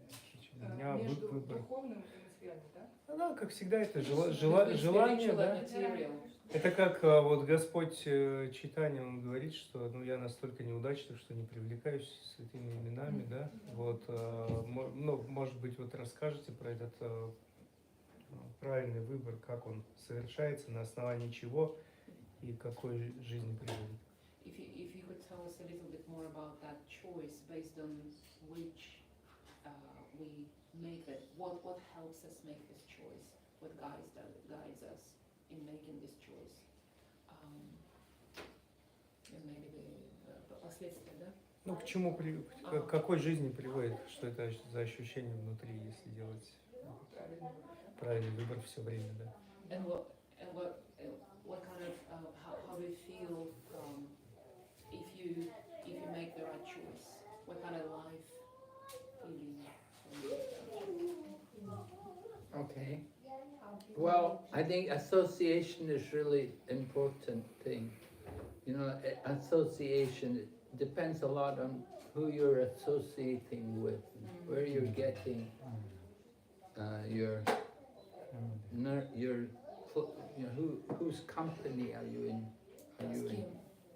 в течение дня Между выбор. духовным и материальным, да? Да, как всегда, это желание, да. Это как вот Господь Чайтанья, он говорит, что ну, я настолько неудачник, что не привлекаюсь святыми именами, да. Вот, ну, может быть, вот расскажете про этот правильный выбор, как он совершается, на основании чего и к какой жизни приводит. If you could tell us a little bit more about that choice based on which we make it, what helps us make this choice, what guides us in making this choice, and maybe the последствия, да? Ну, к чему, к какой жизни приводит, что это за ощущение внутри, если делать правильный выбор все время, да? And what kind of how do you feel if you make the right choice? What kind of life feeling? okay. Well, I think association is really important thing. You know, association, it depends a lot on who you're associating with, where you're getting your you know, whose company are you in?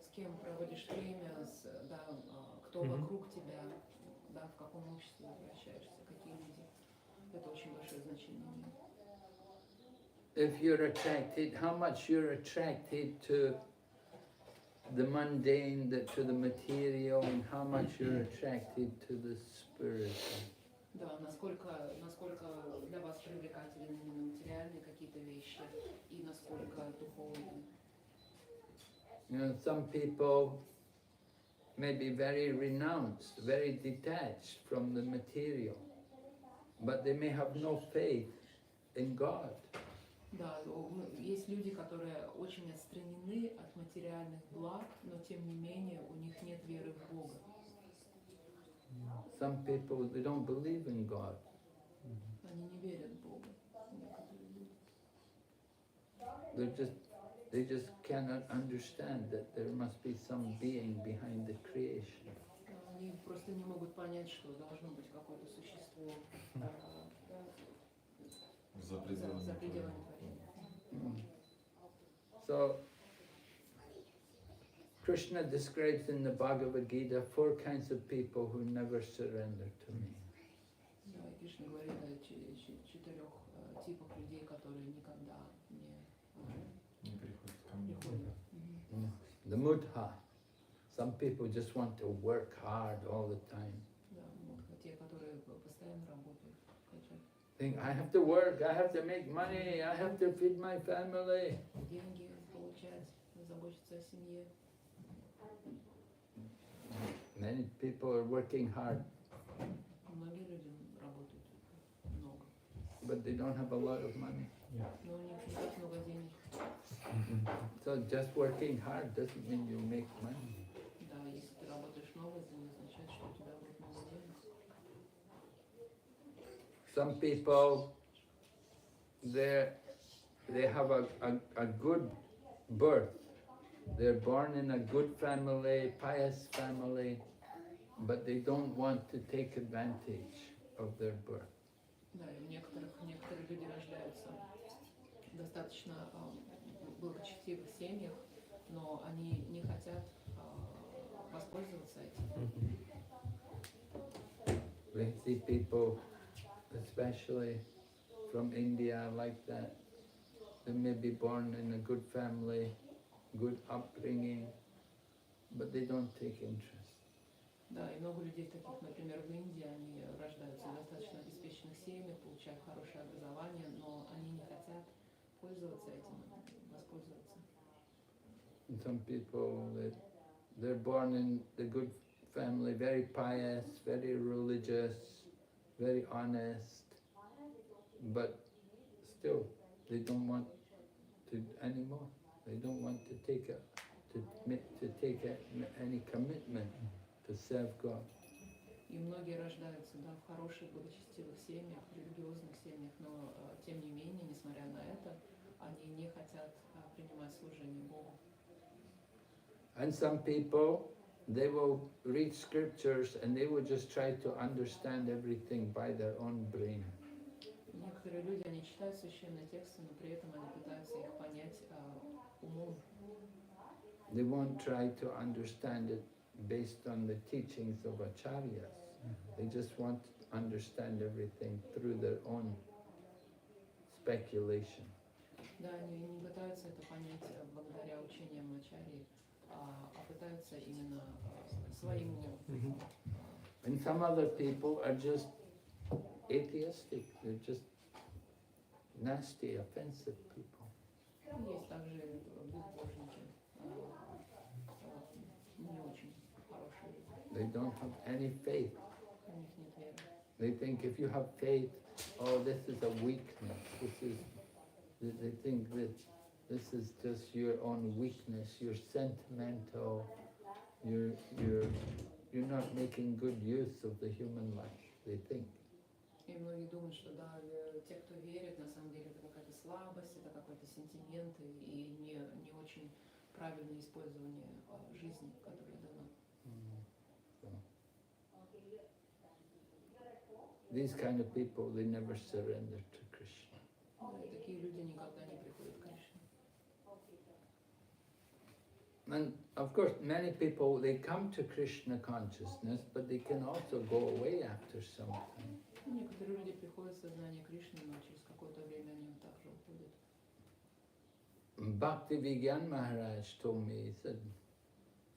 С кем проводишь время, кто вокруг тебя, да, в каком обществе вращаешься, какие люди. Это очень большое значение имеет. If you're attracted, how much you're attracted to the mundane, to the material, and how much you're attracted to the spiritual. Да, насколько для вас привлекательны именно материальные какие-то вещи и насколько духовные. You know, some people may be very renounced, very detached from the material, but they may have no faith in God. Да, есть люди, которые очень отстранены от материальных благ, но тем не менее у них нет веры в Бога. Some people, they don't believe in God. Они не верят в Бога. Некоторые люди. They just cannot understand that there must be some being behind the creation. Они просто не могут понять, что должно быть какое-то существо За пределами. за пределами творения. So, Krishna describes in the Bhagavad Gita 4 kinds of people who never surrender to me. Да, и Кришна говорит о 4 типах людей, которые никогда не приходит ко мне. приходят. The mudha. Some people just want to work hard all the time. Да, те, которые постоянно работают, хотят Think, I have to work, I have to make money, I have to feed my family. деньги получать, заботиться о семье. Many people are working hard, Многие люди работают много, but they don't have a lot of money. но у них не так много денег. So just working hard doesn't mean you make money. новость будет означать, что у тебя будет новый день. Some people, they have a good birth. They're born in a good family, pious family, but they don't want to take advantage of their birth. Да, и некоторые люди рождаются в достаточно благочестивых семьях, но они не хотят воспользоваться этим. We see people, especially from India, like that. They may be born in a good family, good upbringing, but they don't take interest. Да, и много людей таких, например, в Индии, они рождаются в достаточно обеспеченных семьях, получают хорошее образование, но они не хотят пользоваться этим, воспользоваться. And some people, they're born in the good family, very pious, very religious, very honest, but still they don't want to anymore. They don't want to take any commitment to serve God. И многие рождаются, да, в хороших, благочестивых семьях, религиозных семьях, но тем не менее, несмотря на это, они не хотят принимать служение Богу. And some people, they will read scriptures and they will just try to understand everything by their own brain. Некоторые люди, они читают священные тексты, но при этом они пытаются их понять умом. They won't try to understand it based on the teachings of acharyas. They just want to understand everything through their own speculation. Да, они не пытаются это понять благодаря учениям ачарьи, а пытаются именно своим умом. And some other people are just atheistic. They're just nasty, offensive people. Есть также безбожники, не очень хорошие люди. They don't have any faith. У них нет веры. They think if you have faith, oh, this is a weakness. They think that this is just your own weakness. You're sentimental. You're not making good use of the human life. They think. И многие думают, что да, те, кто верит, на самом деле это какая-то слабость, это какой-то сентимент и не очень правильное использование жизни, которая дана. So. These kind of people, they never surrender to Krishna. Да, и такие люди никогда не приходят к Кришне. And of course, many people, they come to Krishna consciousness, but they can also go away after some time. Некоторые люди приходят в сознание Кришны, но через какое-то время они также уходят. BhaktiVigyan Maharaj told me, he said,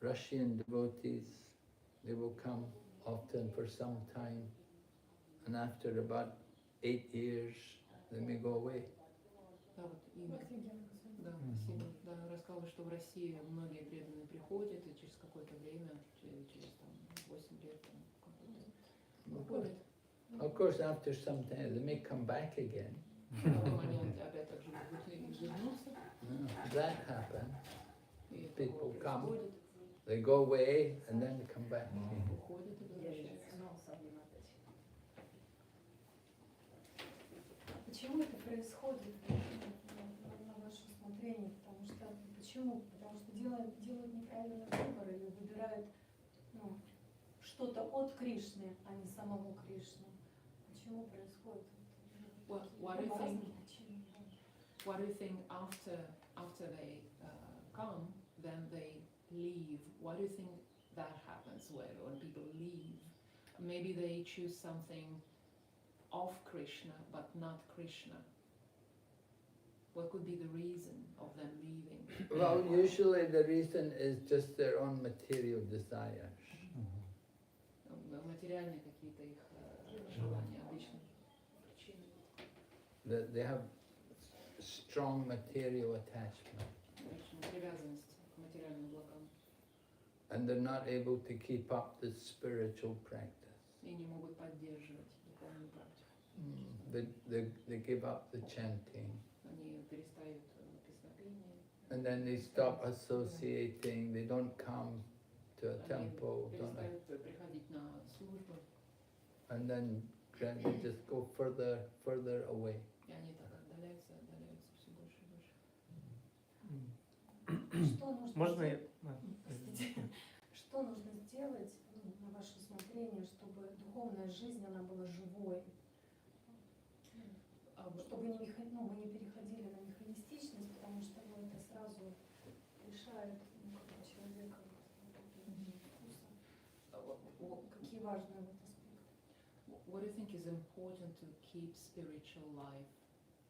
Russian devotees, they will come often for some time, and after about 8 years, they may go away. Да, вот имя. Да, спасибо. Да, рассказывал, что в России многие преданные приходят, и через какое-то время, через там, 8 лет, там, уходят. Of course, after some time, they may come back again. Они опять также могут вернуться. That happens. И People такое come. происходит. They go away and then they come back. Уходят и возвращаются. Почему это происходит на ваше усмотрение? Почему? Потому что делают неправильный выбор или выбирают что-то от Кришны, а не самого Кришны. Почему происходит? What do you think after they come, then they leave? What do you think that happens when people leave? Maybe they choose something of Krishna, but not Krishna. What could be the reason of them leaving? Well, usually the reason is just their own material desires. Материальные какие-то их желания, обычно причины. They have strong material attachment. Привязанность к материальным благам. And they're not able to keep up the spiritual practice. И не могут поддерживать духовную практику. They give up the chanting. Они перестают песнопение. And then they stop associating, they don't come to to a temple, перестают приходить на службу, and then gradually just go further away. и они так отдаляются все больше и больше. Что нужно Можно я? Простите. Что нужно сделать, на ваше усмотрение, чтобы духовная жизнь, она была живой? Чтобы мы не переходили на механистичность, потому что это сразу лишает человека вкуса. Какие важные вот аспекты? What do you think is important to keep spiritual life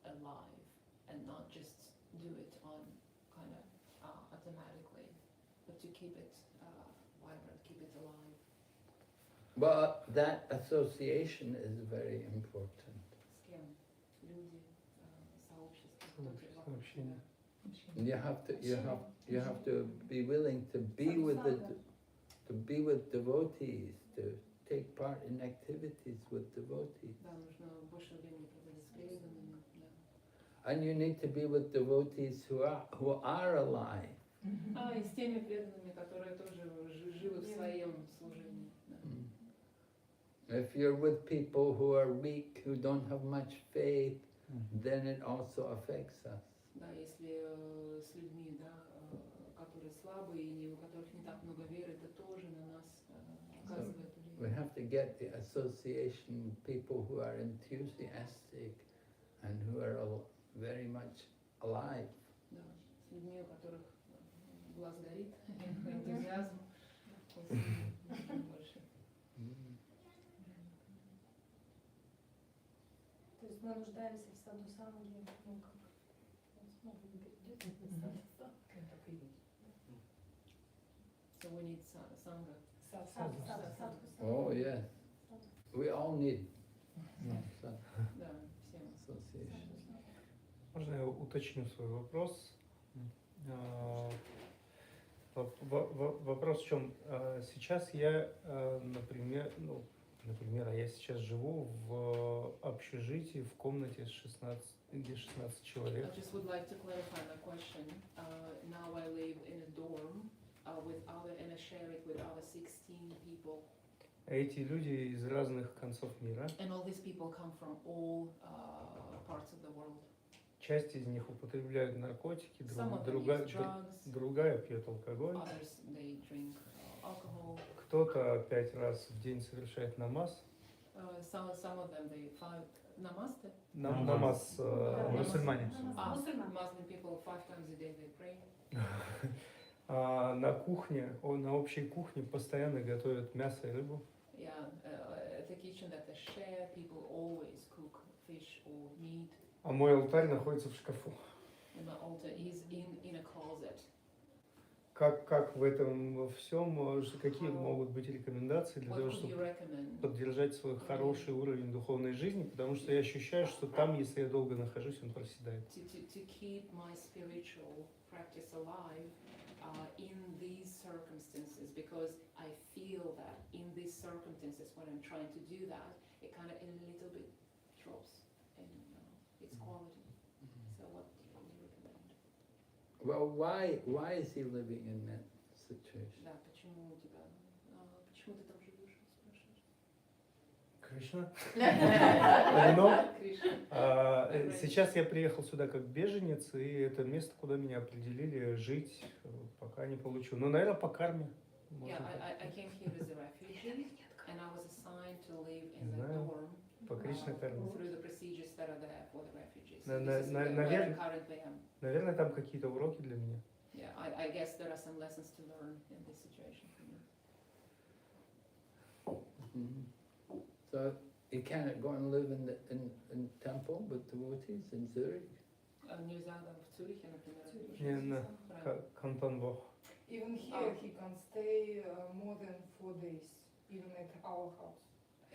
alive and not just do it on kind of automatically, but to keep it vibrant, keep it alive? But that association is very important. С кем? Люди, сообщество, кто тебе вокруг Общение. тебя. You have to be willing to be with devotees, to take part in activities with devotees. Да, нужно больше времени проводить с преданными, да. And you need to be with devotees who are alive. И с теми преданными, которые тоже живы в своем служении. Да. If you're with people who are weak, who don't have much faith, then it also affects us. Да, если с людьми, да, которые слабые и у которых не так много веры, это тоже на нас оказывает We влияние. have to get the association with people who are enthusiastic and who are very much alive. Да, с людьми, у которых глаз горит, энтузиазм, больше. То есть мы нуждаемся в саду санги, вы не перейдете в саду санги. So we need sangha. Саду. Oh yes, we all need some Да, всем. association. Можно я уточню свой вопрос? Вопрос в чем? Сейчас я, например, я сейчас живу в общежитии в комнате где 16 человек. I just would like to clarify my question. Now I live in a dorm in a sharing with other 16 people. Эти люди из разных концов мира. And all these people come from all parts of the world. Часть из них употребляют наркотики, Some of them use drugs, другая пьет алкоголь. others they drink alcohol. Кто-то 5 раз в день совершает намаз. Some of them they fight namaste. Намаз мусульмане. Muslim people 5 times a day they pray. На кухне, на общей кухне постоянно готовят мясо и рыбу. Yeah, at the kitchen that they share, people always cook fish or meat. А мой алтарь находится в шкафу. And my altar is in a closet. Как в этом всем, какие могут быть рекомендации для того, What would you чтобы recommend? поддержать свой хороший уровень духовной жизни, потому что я ощущаю, что там, если я долго нахожусь, он проседает. To keep my spiritual practice alive in these circumstances, because I feel that in these circumstances when I'm trying to do that, it kind of a little bit drops in its quality. So what would you recommend? Well, why is he living in that situation? Да, почему у тебя, почему ты там живешь, спрашиваешь? Кришна. Кришна. Сейчас я приехал сюда как беженец, и это место, куда меня определили жить, пока не получу. Ну, наверное, по карме. Yeah, I came here as a refugee, and I was assigned to live in the dorm По Кришна карме. through the procedures that are there for the refugees. So На- this is на- where I навер- currently am. Наверное, там какие-то уроки для меня. Yeah, I guess there are some lessons to learn in this situation for me. So you cannot go and live in temple with devotees in Zurich. Нельзя там в Цюрихе, например, Не, на правильно. Кантон Бог. Even here, he can stay more than 4 days, even at our house.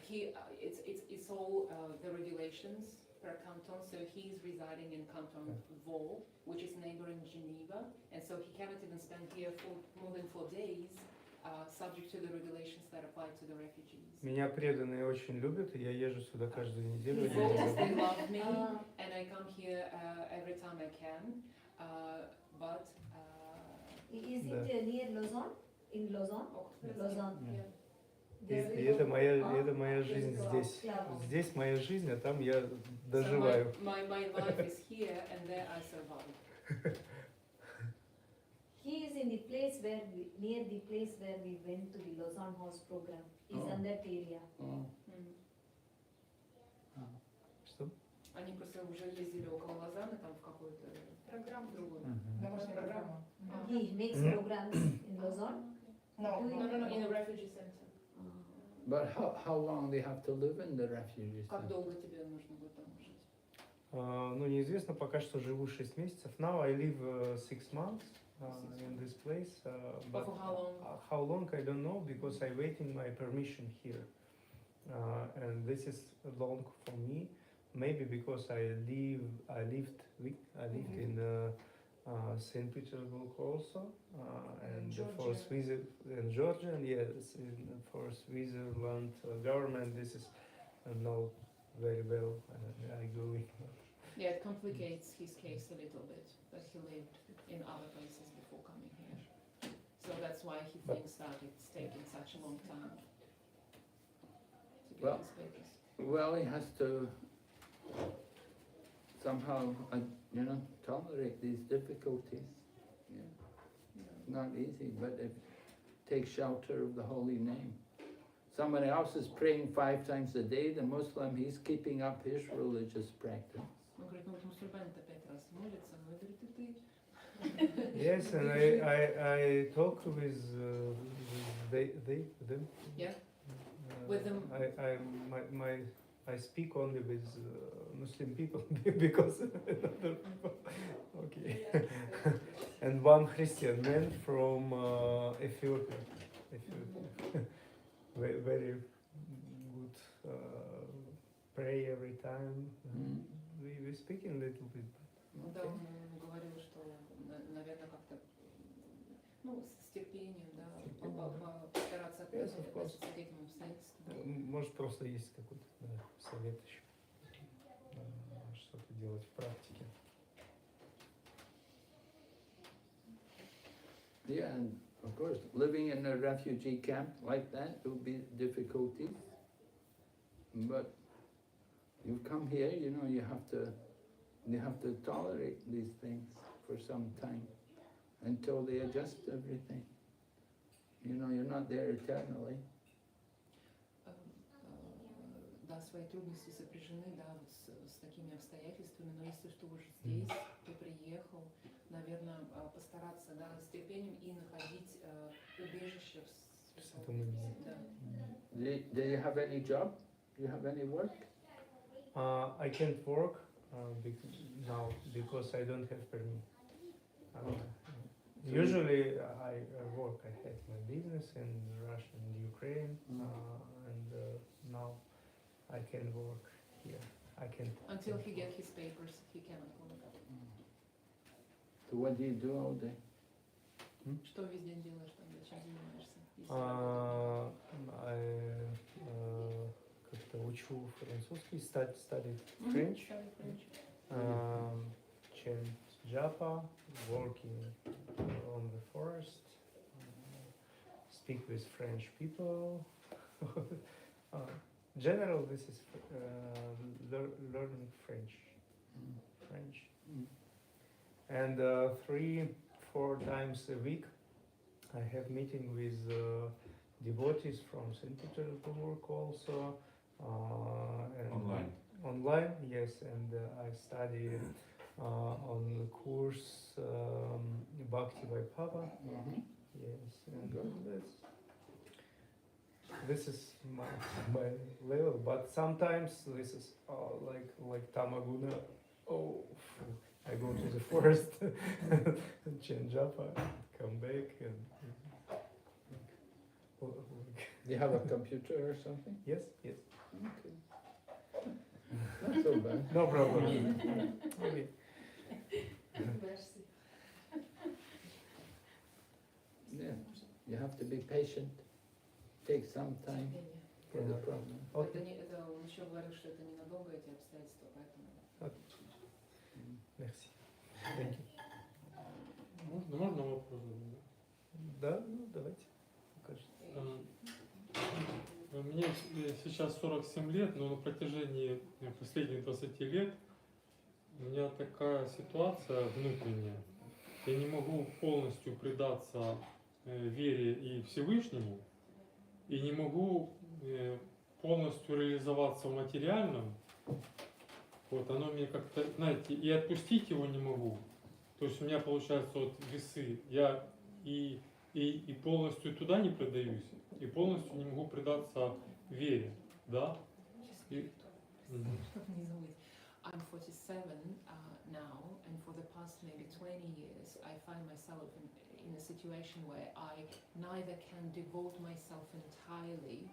It's all the regulations per canton. So he's residing in Canton Vaud, which is neighboring Geneva, and so he cannot even spend here for more than 4 days, subject to the regulations that apply to the refugees. Меня преданные очень любят, и я езжу сюда каждую неделю. Devotees, they love me, and I come here every time I can. But Is it near Lausanne? In Lausanne? Lausanne. Yeah. И There we это go. это моя жизнь здесь. Здесь моя жизнь, а там я So доживаю. my life is here and there I survive. He is in the place where near the place where we went to the Lausanne House program. He's Oh. in that area. Oh. Что? Они просто уже ездили около Лозанны, там в какую-то Программа. другую. Домашняя программа. He makes programs in Lausanne. No, No, in a refugee center. But how long they have to live in the refugee Как center? долго тебе нужно будет там жить? Ну, неизвестно, пока что живу 6 месяцев. Now I live 6 months in this place. But For how long? how long I don't know because I waiting my permission here. And this is long for me. Maybe because I lived in St. Petersburg also, and for Georgia. in Georgia, and yes, for Switzerland government, this is not very well. I go in. Yeah, it complicates his case a little bit, that he lived in other places before coming here. So that's why he But- thinks that it's taking such a long time to get Well- his papers. Well, he has to somehow, tolerate these difficulties. Yeah. Yeah. Not easy, but if take shelter of the holy name. Someone else is praying 5 times a day. The Muslim, he's keeping up his religious practice. Он говорит, ну вот мусульмане-то 5 раз молятся, но говорит, и ты. Yes, and I talk with them. Yeah. With them. I speak only with Muslim people because other people. Okay. And one Christian man from Ethiopia. Very good pray every time. Mm. We speak in little bit. Да, он говорил, что, наверное, как-то, ну, с терпением, да, постараться Yes, of course. относиться к этим обстоятельствам. Может, просто есть какой-то совет еще, что-то делать в практике. Yeah, and of course, living in a refugee camp like that will be difficulties. But you've come here, you have to tolerate these things for some time until they adjust everything. You're not there eternally. Да, свои трудности сопряжены, да, вот с такими обстоятельствами, но если что уже здесь, ты приехал, наверное, постараться, да, с терпением и находить убежище в Святом имени. да. Do you have any job? Do you have any work? I can't work now because I don't have permit. Usually I work. I had my business in Russia and Ukraine, and now I can work here. I can. Until he get his papers, he cannot work. So what do you do all day? Что весь день делаешь там, чем занимаешься? Если I как-то учу французский, study French, change Japa, working on the forest, speak with French people. General, this is learning French. And 3-4 times a week I have meeting with devotees from St. Petersburg also. And online, yes, and I study on the course Bhakti by Papa. Yes, and this is my level, but sometimes this is like Tamaguna. Oh, I go to the forest, change up, come back, and Do you have a computer or something? yes. Okay. Not so bad. No problem. Okay. Yeah, you have to be patient. Take some time терпение. for the problem. Это он еще говорил, что это ненадолго эти обстоятельства, поэтому. Merci. Thank you. Можно вопрос? Да, ну давайте. Мне сейчас 47 лет, но на протяжении последних 20 лет у меня такая ситуация внутренняя. Я не могу полностью предаться вере и Всевышнему, и не могу полностью реализоваться в материальном. Вот оно мне как-то, знаете, и отпустить его не могу. То есть у меня получается вот весы. Я и полностью туда не предаюсь, и полностью не могу предаться вере, да? I'm 47 now, and for the past maybe 20 years, I find myself in a situation where I neither can devote myself entirely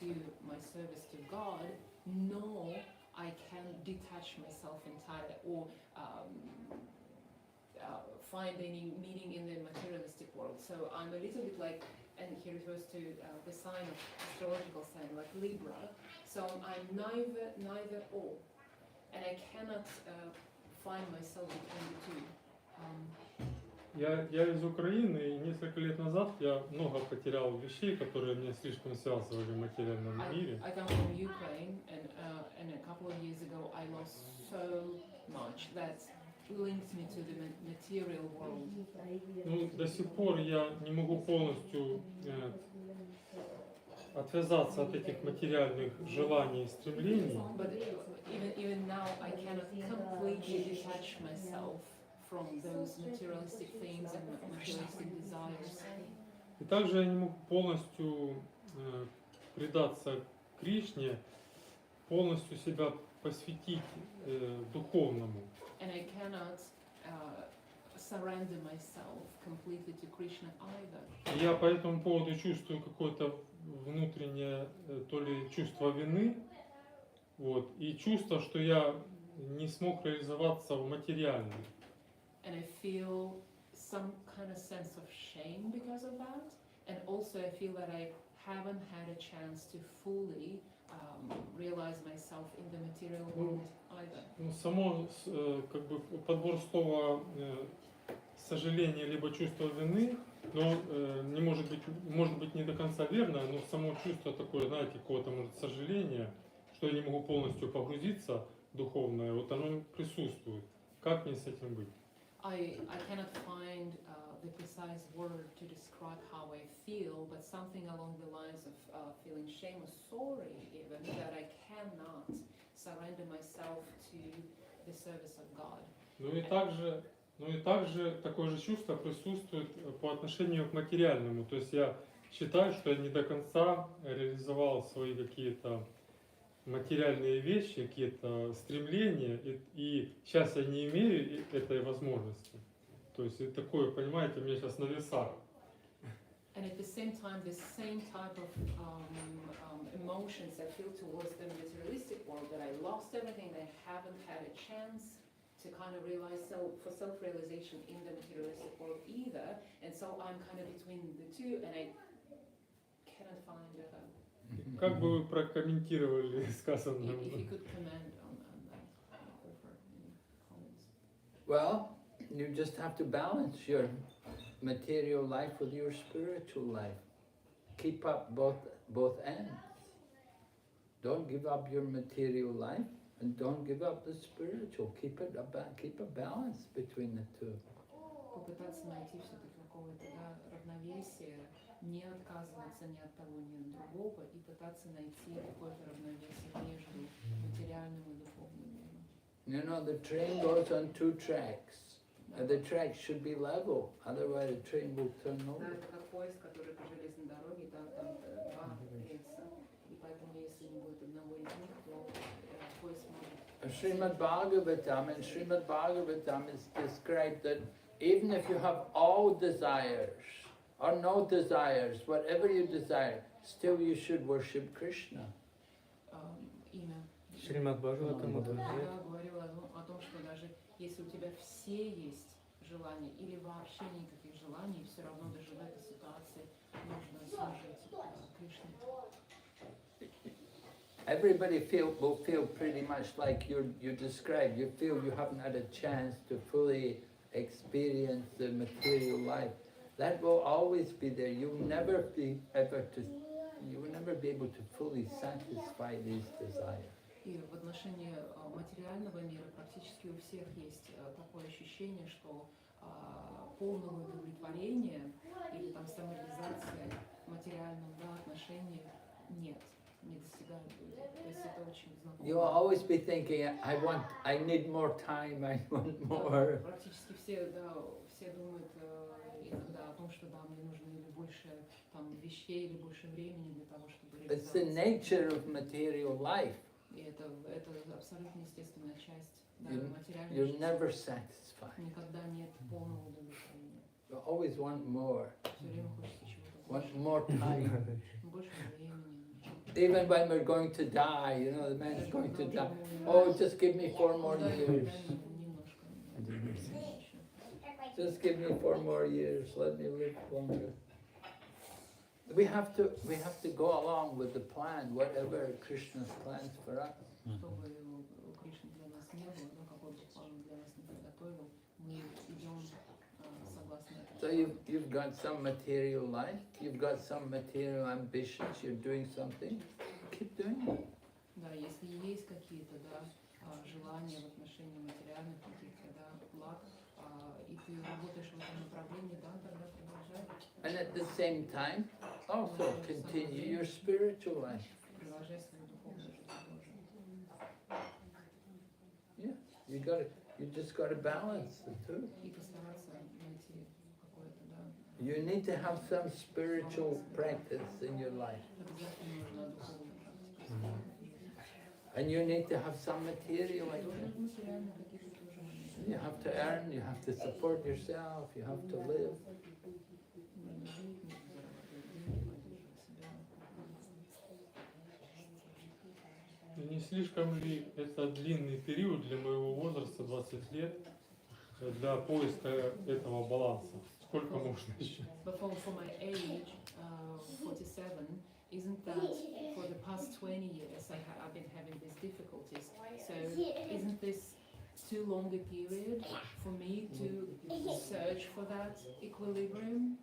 to my service to God, nor I can detach myself entirely or find any meaning in the materialistic world. So I'm a little bit like, and he refers to the sign of astrological sign like Libra. So I'm neither or, and I cannot find myself between the two. Я из Украины, и несколько лет назад я много потерял вещей, которые меня слишком связывали в материальном мире. I come from Ukraine, and a couple of years ago I lost so much that linked me to the material world. Ну, до сих пор я не могу полностью отвязаться от этих материальных желаний и стремлений. But even now I cannot completely detach myself from those materialistic things and materialistic desires. И также я не могу полностью предаться Кришне, полностью себя посвятить духовному. And I cannot surrender myself completely to Krishna either. И я по этому поводу чувствую какое-то внутреннее то ли чувство вины, вот, и чувство, что я не смог реализоваться в материальном. And I feel some kind of sense of shame because of that, and also I feel that I haven't had a chance to fully realize myself in the material world either. Ну, само как бы подбор слова сожаление либо чувство вины, но не может быть не до конца верно, но само чувство такое, знаете, какого-то может сожаления, что я не могу полностью погрузиться в духовное, вот оно присутствует. Как мне с этим быть? I cannot find the precise word to describe how I feel, but something along the lines of feeling shame or sorry even, that I cannot surrender myself to the service of God. Ну и также такое же чувство присутствует по отношению к материальному. То есть я считаю, что я не до конца реализовал свои какие-то материальные вещи, какие-то стремления, и сейчас я не имею этой возможности. То есть это такое, понимаете, у меня сейчас на весах. And at the same time, the same type of emotions I feel towards the materialistic world, that I lost everything, that I haven't had a chance to kind of realize for self-realization in the materialistic world either, and so I'm kind of between the two, and I cannot find Как бы вы прокомментировали сказанное? if you could comment on that, offer any comments. Well, you just have to balance your material life with your spiritual life. Keep up both ends. Don't give up your material life and don't give up the spiritual. Keep a balance between the two. Попытаться найти все-таки какое-то равновесие, не отказываться ни от того, ни от другого, и пытаться найти какое-то равновесие между материальным и духовным миром. You know, the train goes on 2 tracks. And the tracks should be level, otherwise the train will turn over. Это как поезд, который по железной дороге, там 2 рельса, и поэтому если не будет одного из них, то поезд может... Srimad Bhagavatam is described that even if you have all desires or no desires, whatever you desire, still you should worship Krishna. Имя. Шримад Бхагаватам говорила о том, что даже если у тебя все есть желания или вообще никаких желаний, все равно даже в этой ситуации нужно служить Кришне. Everybody will feel pretty much like you described. You feel you haven't had a chance to fully experience the material life. that will always be there. You will never be able to fully satisfy these desires. И в отношении материального мира практически у всех есть такое ощущение, что полного удовлетворения или там самореализации в материальном отношении нет, не достигают люди. То есть это очень знакомо. You will always be thinking, I need more time, I want more. Практически все думают иногда о том, что да, мне нужно или больше там вещей, или больше времени для того, чтобы It's the реализоваться. nature of material life. И это абсолютно естественная часть материальной You're жизни. never satisfied. Никогда нет полного удовлетворения. You always want more. Все время хочется чего-то Want больше, more time. больше времени. Even when we're going to die, you know, the man's going to die. Oh, just give me 4 more years. Just give me 4 more years. Let me live longer. We have to go along with the plan, whatever Krishna's plans for us. Чтобы у Кришны для нас не было, но какой бы план для нас не приготовил, мы идем согласно этому. So you've got some material life, you've got some material ambitions, you're doing something, keep doing it. Да, если есть какие-то желания в отношении материальных каких-то благ, и ты работаешь в этом направлении, тогда продолжай. And at the same time, also continue your spiritual life. Продолжай свою духовную жизнь тоже. Yeah, you just got to balance the two. И постараться найти какое-то, You need to have some spiritual practice in your life. обязательно нужна духовная практика. And you need to have some material like Должны that. материальные какие-то тоже моменты. You have to earn, you have to support yourself, you have to live. Нужно жить, нужно зарабатывать деньги, поддерживать себя. Не слишком ли это длинный период для моего возраста, 20 лет, для поиска этого баланса? Сколько можно еще? But for my age, 47, isn't that for the past 20 years I've been having these difficulties? So isn't this too long a period for me to search for that equilibrium?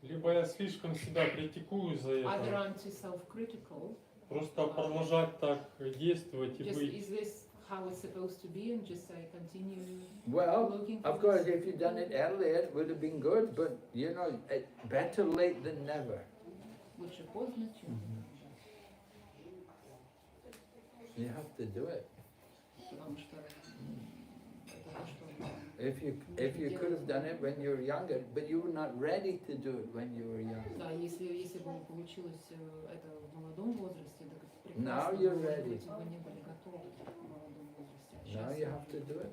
Либо я слишком себя критикую за Either это, I'm too self-critical, просто продолжать так действовать и just быть. is this how it's supposed to be, and just say continue Well, looking for of course, this? if you'd done it earlier, it would have been good, but you know, better late than never. Лучше поздно, чем You have to do it. потому что это то, что If you could have done it when you were younger, but you were not ready to do it when you were young. да, если бы не получилось это в молодом возрасте, так Now прекрасно, you're но, может ready. быть, вы не были готовы в молодом возрасте. А Now сейчас you have to do it.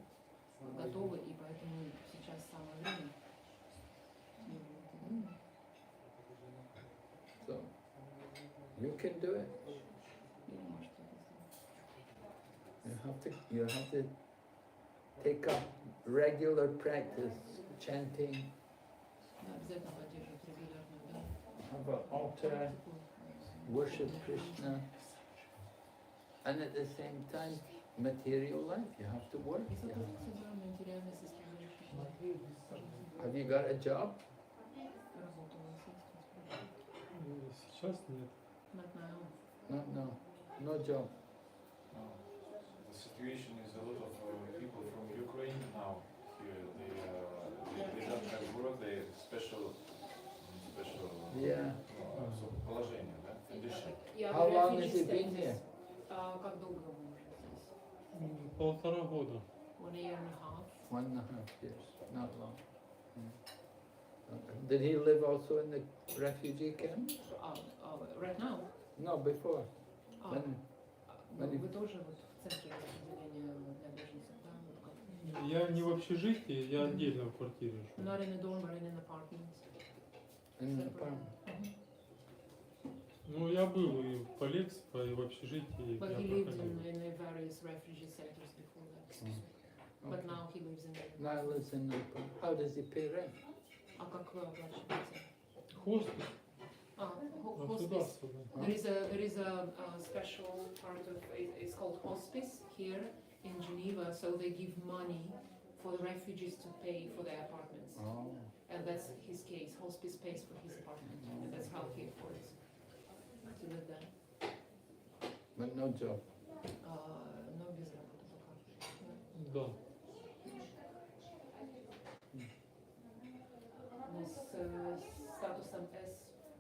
готовы, и поэтому сейчас самое время. So you can do it. И вы можете это сделать. You have to take up regular practice, chanting, Да, обязательно поддерживать регулярную, да, have an altar, практику. worship Krishna, and at the same time, material life. You have to work. И You have- соответственно, да, материальная составляющая. Have you got a job? Работа у вас есть? Сейчас нет. Not now. No job. The situation is a lot of people from Ukraine now here. They don't have work. They special. Yeah. So, положение, да? Condition. И How long has refugee he been status, here? как долго вы уже здесь? 1,5 года. 1 year and a half. 1.5 years, not long. Did he live also in the refugee camp? Right now? No, before. А, When- вы тоже вот в центре распределения для беженцев, да? Вот как? Я не в общежитии, я отдельно в квартире живу. Not in a dorm, but in an apartment. In the Separate. apartment. Мгм. Ну, я был и в Полексико, и в общежитии. But я he lived проходил. in various refugee centers before that. But Okay. now he lives in the Now he lives in the apartment. How does he pay rent? А как вы оплачиваете? Хостел, Hospice. государство, да. There is a special part of it's called hospice here in Geneva. So they give money for the refugees to pay for their apartments. Oh. And that's his case. Hospice pays for his apartment, and that's how he affords to live there. But no job. No без работы пока. Да. Но с статусом S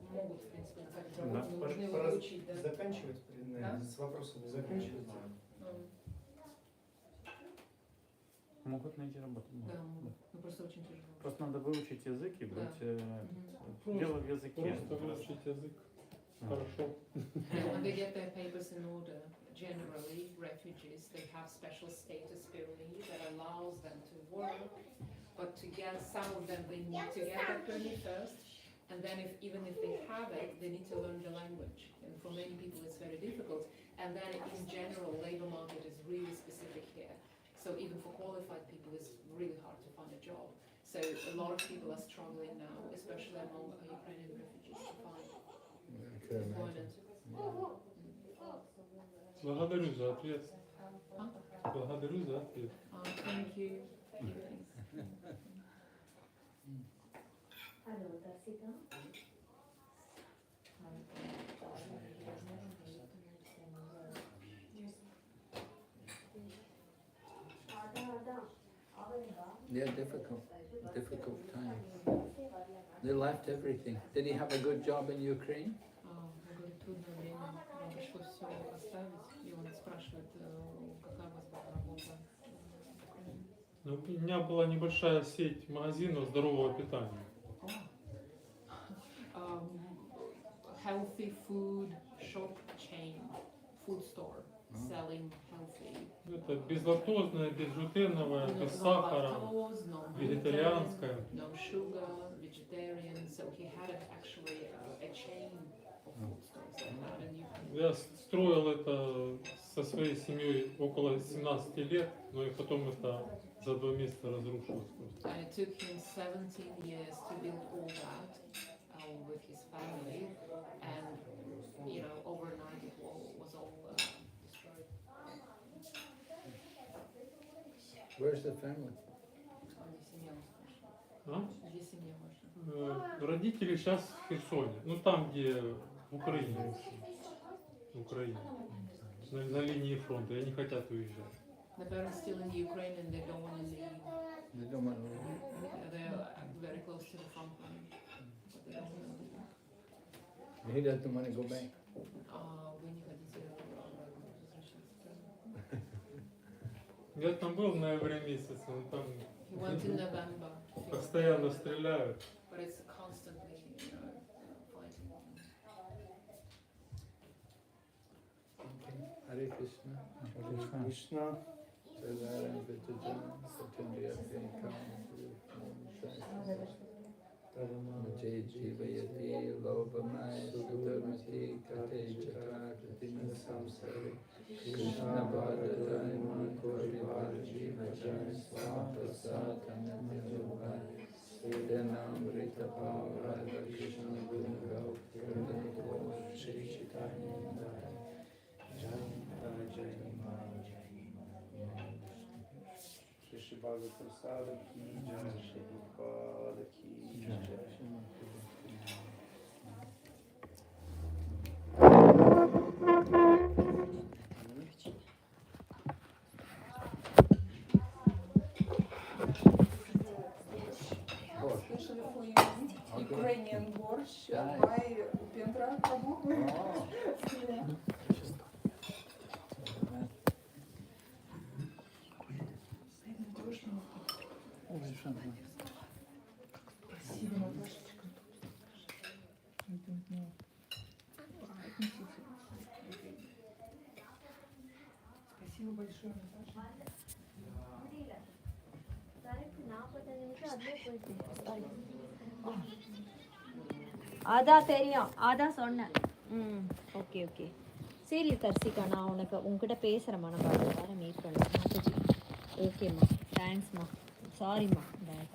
могут, в принципе, находить Да, работу, но нужно его пора учить, да. заканчивать, Да? с вопросом заканчивать. Могут найти работу. Да, могут. Но просто очень тяжело. Просто надо выучить язык и Да. быть... Просто- Дело в языке. Просто выучить язык. Хорошо. When they get their papers in order, generally refugees, they have special status only that allows them to work, but to get some of them they need to get their permit first, and then even if they have it, they need to learn the language. And for many people it's very difficult. And then in general, labor market is really specific here. So even for qualified people, it's really hard to find a job. So a lot of people are struggling now, especially among Ukrainian refugees, to find employment. Благодарю за ответ. Благодарю за ответ. Thank you. Hello, Dasika. Yeah, difficult time. They left everything. Did he have a good job in Ukraine? Говорит, трудное время, вам пришлось все оставить, и он спрашивает, какая у вас была работа. Ну, у меня была небольшая сеть магазинов здорового питания. Healthy food shop chain, food store, selling healthy. Это безлактозное, безглютеновое, без No сахара, lactose, no gluten, вегетарианское. no sugar, vegetarian. So he had actually a chain of food stores like that, and you can. Я строил это со своей семьей около 17 лет, но и потом это за 2 месяца разрушилось просто. And it took him 17 years to build all that with his family, and you know, overnight it was all destroyed. Where's the family? Где семья ваша? Родители сейчас в Херсоне, ну там, где в Украине. В Украине. На линии фронта, и они хотят уезжать. The parents still in Ukraine and they don't want to leave. They don't want to leave. They're very close to the front line, but they don't want to leave. He doesn't want to go back. Вы не хотите возвращаться? Я там был в ноябре месяце, но там He went in November, постоянно стреляют. but it's constantly, you know, fighting. Hare Krishna. Krishna. Sadaram Vitajam Satindriya Prikam Mujay Jivayati Lobamai Sudharmati Kate Chakra Kritina Samsari Krishna Bhadadai Mankori Bharaji Bhajan Swata Satanatyanubai Sridanam Rita Pava Krishna Gunagau Kirtaniko Shri Chaitanya Jai Jai Shri Bhagavad Prasada ki jai, Shri Prabhupada ki jai. Especially for you, Ukrainian borscht by Upendra Prabhu. Спасибо, Наташечка. Спасибо большое, Наташа. அதான் தெரியும், அதான் சொன்னேன். Okay okay, சரி தர்சிகா, நான் உங்ககிட்ட பேசுகிறேம்மா, நம்ம அடுத்த வாரம் மீட் பண்ணலாம். ஓகேம்மா, தேங்க்ஸ்மா, சாரிம்மா, பாய்.